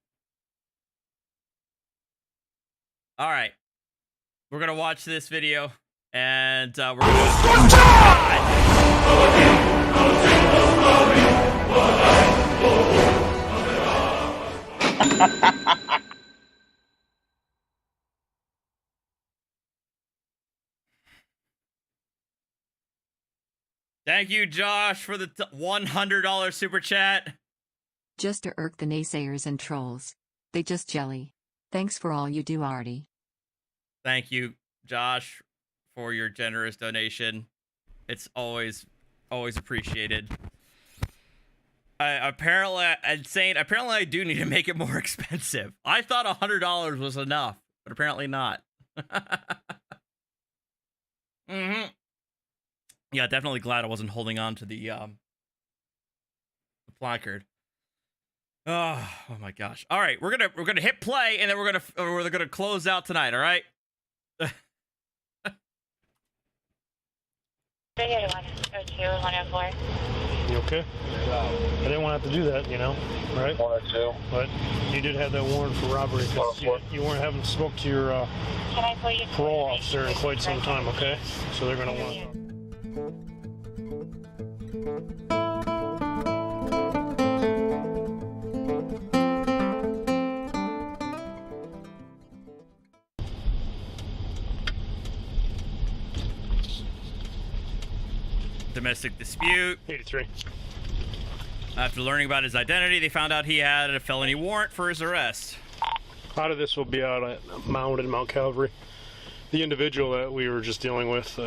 All right, we're gonna watch this video, and we're Thank you, Josh, for the $100 super chat. Just to irk the naysayers and trolls. They just jelly. Thanks for all you do, Artie. Thank you, Josh, for your generous donation. It's always appreciated. Apparently I do need to make it more expensive. I thought $100 was enough, but apparently not. Yeah, definitely glad I wasn't holding on to the placard. Oh my gosh! All right, we're gonna hit play, and then we're gonna close out tonight. All right. You okay? I didn't want to have to do that, you know, right? 102. But you did have that warrant for robbery because you haven't spoke to your parole officer in quite some time, okay? So they're going to want. Domestic dispute. 83. After learning about his identity, they found out he had a felony warrant for his arrest. Out of this will be out at Mount Calvary. The individual that we were just dealing with,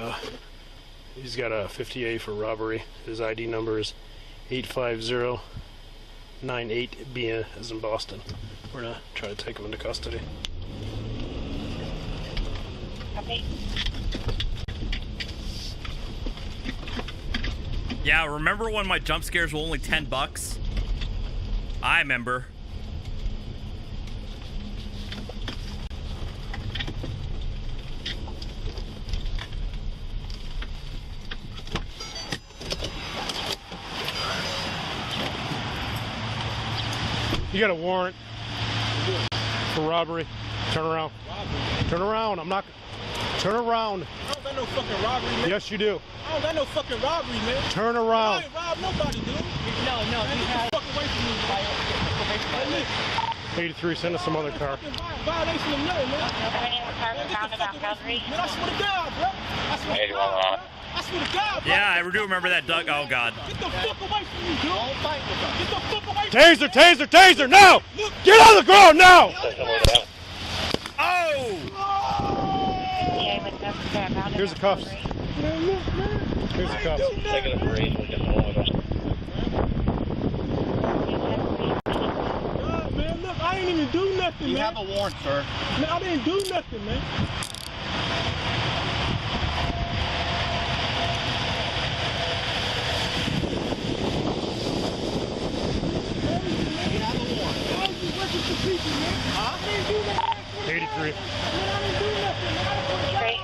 he's got a 50A for robbery. His ID number is 85098B as in Boston. We're gonna try to take him into custody. Copy. Yeah, remember when my jump scares were only $10? I remember. You got a warrant for robbery. Turn around. Turn around. I'm not. Turn around. I don't got no fucking robbery, man. Yes, you do. I don't got no fucking robbery, man. Turn around. I ain't robbed nobody, dude. No, man, you have... Get the fuck away from me, man. 83, send us some other car. Violation of nothing, man. Man, get the fuck away from me, man. I swear to God, bro. I swear to God, bro. I swear to God, bro. Yeah, I do remember that, Doug. Oh, God. Get the fuck away from me, dude. Get the fuck away from me. Taser, taser, taser, now! Get on the ground, now! Oh! Here's the cuffs. Here's the cuffs. Taking a break. We're getting along with us. Man, look, I ain't even do nothing, man. You have a warrant, sir. Man, I didn't do nothing, man. You have a warrant. I was just working for people, man. I didn't do nothing. 83. Man,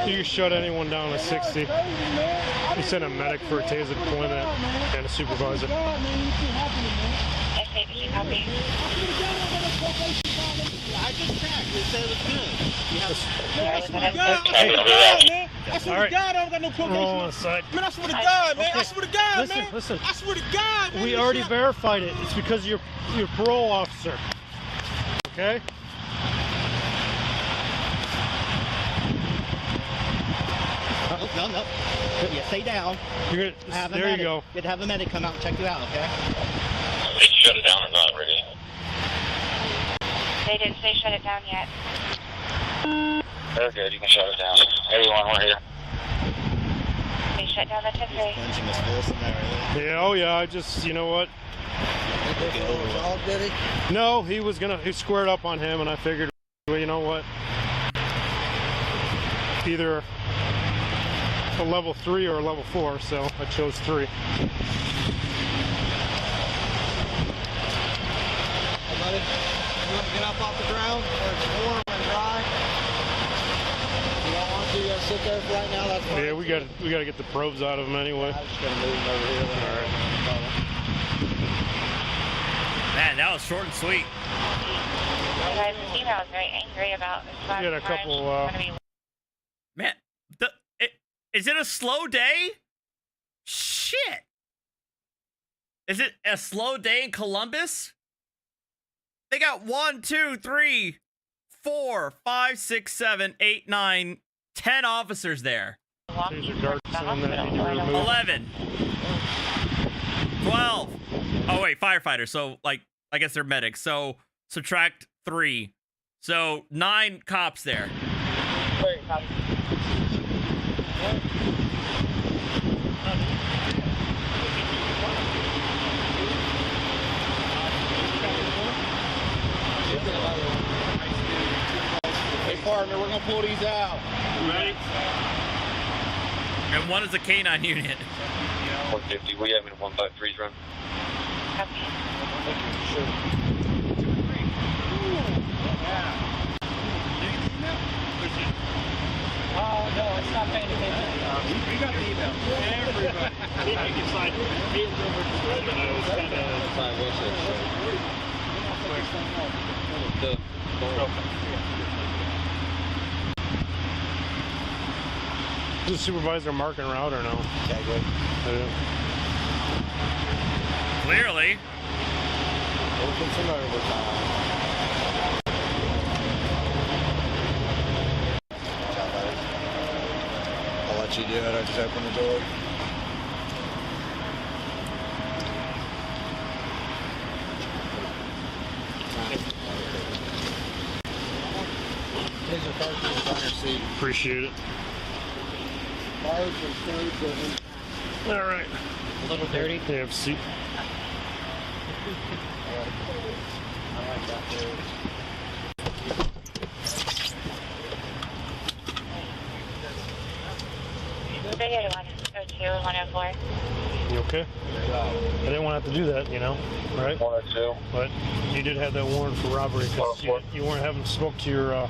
You shut anyone down at 60. You sent a medic for a taser deployment and a supervisor. I just checked. It said it was good. I swear to God, man. I swear to God, I don't got no probation. Roll on the side. Man, I swear to God, man. Okay. I swear to God, Listen, man. listen. I swear to God, man. We already verified it. It's because of your parole officer. Okay? No. Yeah, stay down. You're gonna, there you go. You'd have a medic come out and check you out, okay? They shut it down or not already? They didn't say shut it down yet. They're good. You can shut it down. Everyone, we're here. They shut down the 10-3. Yeah, oh yeah, I just, you know what? No, he squared up on him, and I figured, well, you know what? Either a level 3 or a level 4, so I chose 3. Hey, buddy, you want to get up off the ground where it's warm and dry? You don't want to? You gotta sit there for right now. That's fine. Yeah, we got to get the probes out of him anyway. I'm just gonna move him over here. All right. Man, that was short and sweet. Guys, the female was very angry about this. We had a couple. Man, is it a slow day? Shit. Is it a slow day in Columbus? They got 1, 2, 3, 4, 5, 6, 7, 8, 9, 10 officers there. 11. 12. Oh wait, firefighters. So like, I guess they're medics. So subtract 3. So 9 cops there. Hey partner, we're gonna pull these out. Ready? And one is a K9 unit. 150, we have in 153's run. Oh no, it's not paying attention. We got the email. Everybody. It's like Is the supervisor marking route or no? Yeah, good. Clearly. Open some overtime. I'll let you do it. I'll just open the door. Here's your card on your seat. Appreciate it. Cards and codes. All right. A little dirty. Yeah, have a seat. I like that there. They 102 and 104. You okay? I didn't want to have to do that, you know, right? 102. But you did have that warrant for robbery because you weren't having spoke to your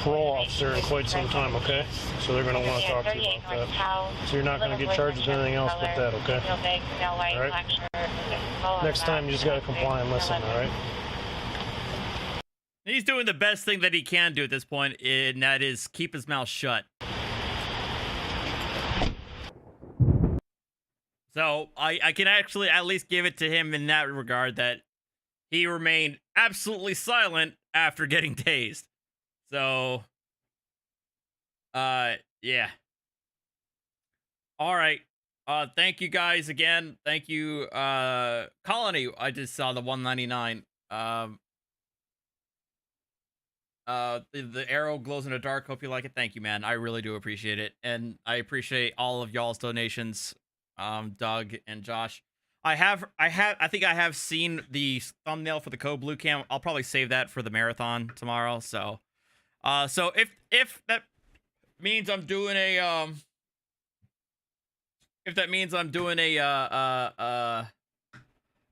parole officer in quite some time, okay? So they're going to want to talk to you about that. So you're not going to get charged with anything else but that, okay? All right? Next time you just got to comply and listen, all right? He's doing the best thing that he can do at this point, and that is keep his mouth shut. So I can actually at least give it to him in that regard that he remained absolutely silent after getting tased. So, yeah. All right. Thank you guys again. Thank you, Colony. I just saw the 199. The arrow glows in the dark. Hope you like it. Thank you, man. I really do appreciate it, and I appreciate all of y'all's donations. Doug and Josh. I think I have seen the thumbnail for the Code Blue Cam. I'll probably save that for the marathon tomorrow. So if that means I'm doing a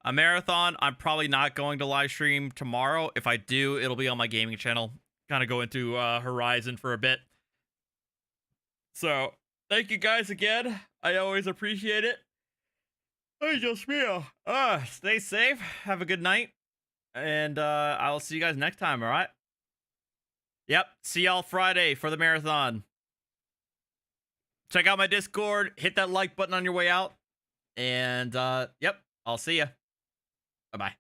marathon, I'm probably not going to live stream tomorrow. If I do, it'll be on my gaming channel. Kind of go into Horizon for a bit. So thank you guys again. I always appreciate it. Hey, just me. Stay safe. Have a good night. And I'll see you guys next time, all right? Yep. See y'all Friday for the marathon. Check out my Discord. Hit that like button on your way out. And, yep. I'll see ya. Bye-bye.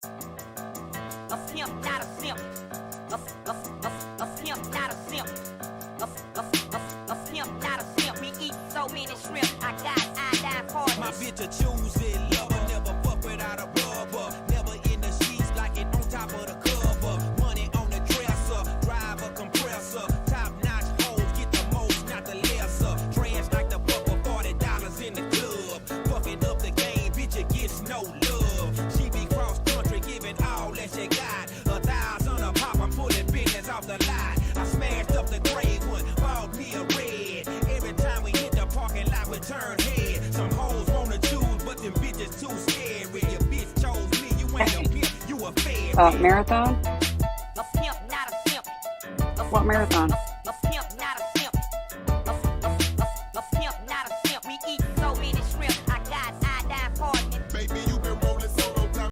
A simp, not a simp. A simp, not a simp. A simp, not a simp. We eat so many shrimp. I got iodine partners. My bitch a choosy lover. Never fuck without a rubber. Never in the sheets like it on top of the cover. Money on the dresser. Drive a compressor. Top notch hoes get the most, not the lesser. Trash like the buck for $40 in the club. Fucking up the game, bitch, it gets no love. She be cross country, giving all that she got. 1,000 a pop, I'm pulling business off the lot. I smashed up the gray one, bought me a red. Every time we hit the parking lot, we turn head. Some hoes wanna choose, but them bitches too scary. Your bitch chose me, you ain't a pimp, you a fed. Marathon? What marathon?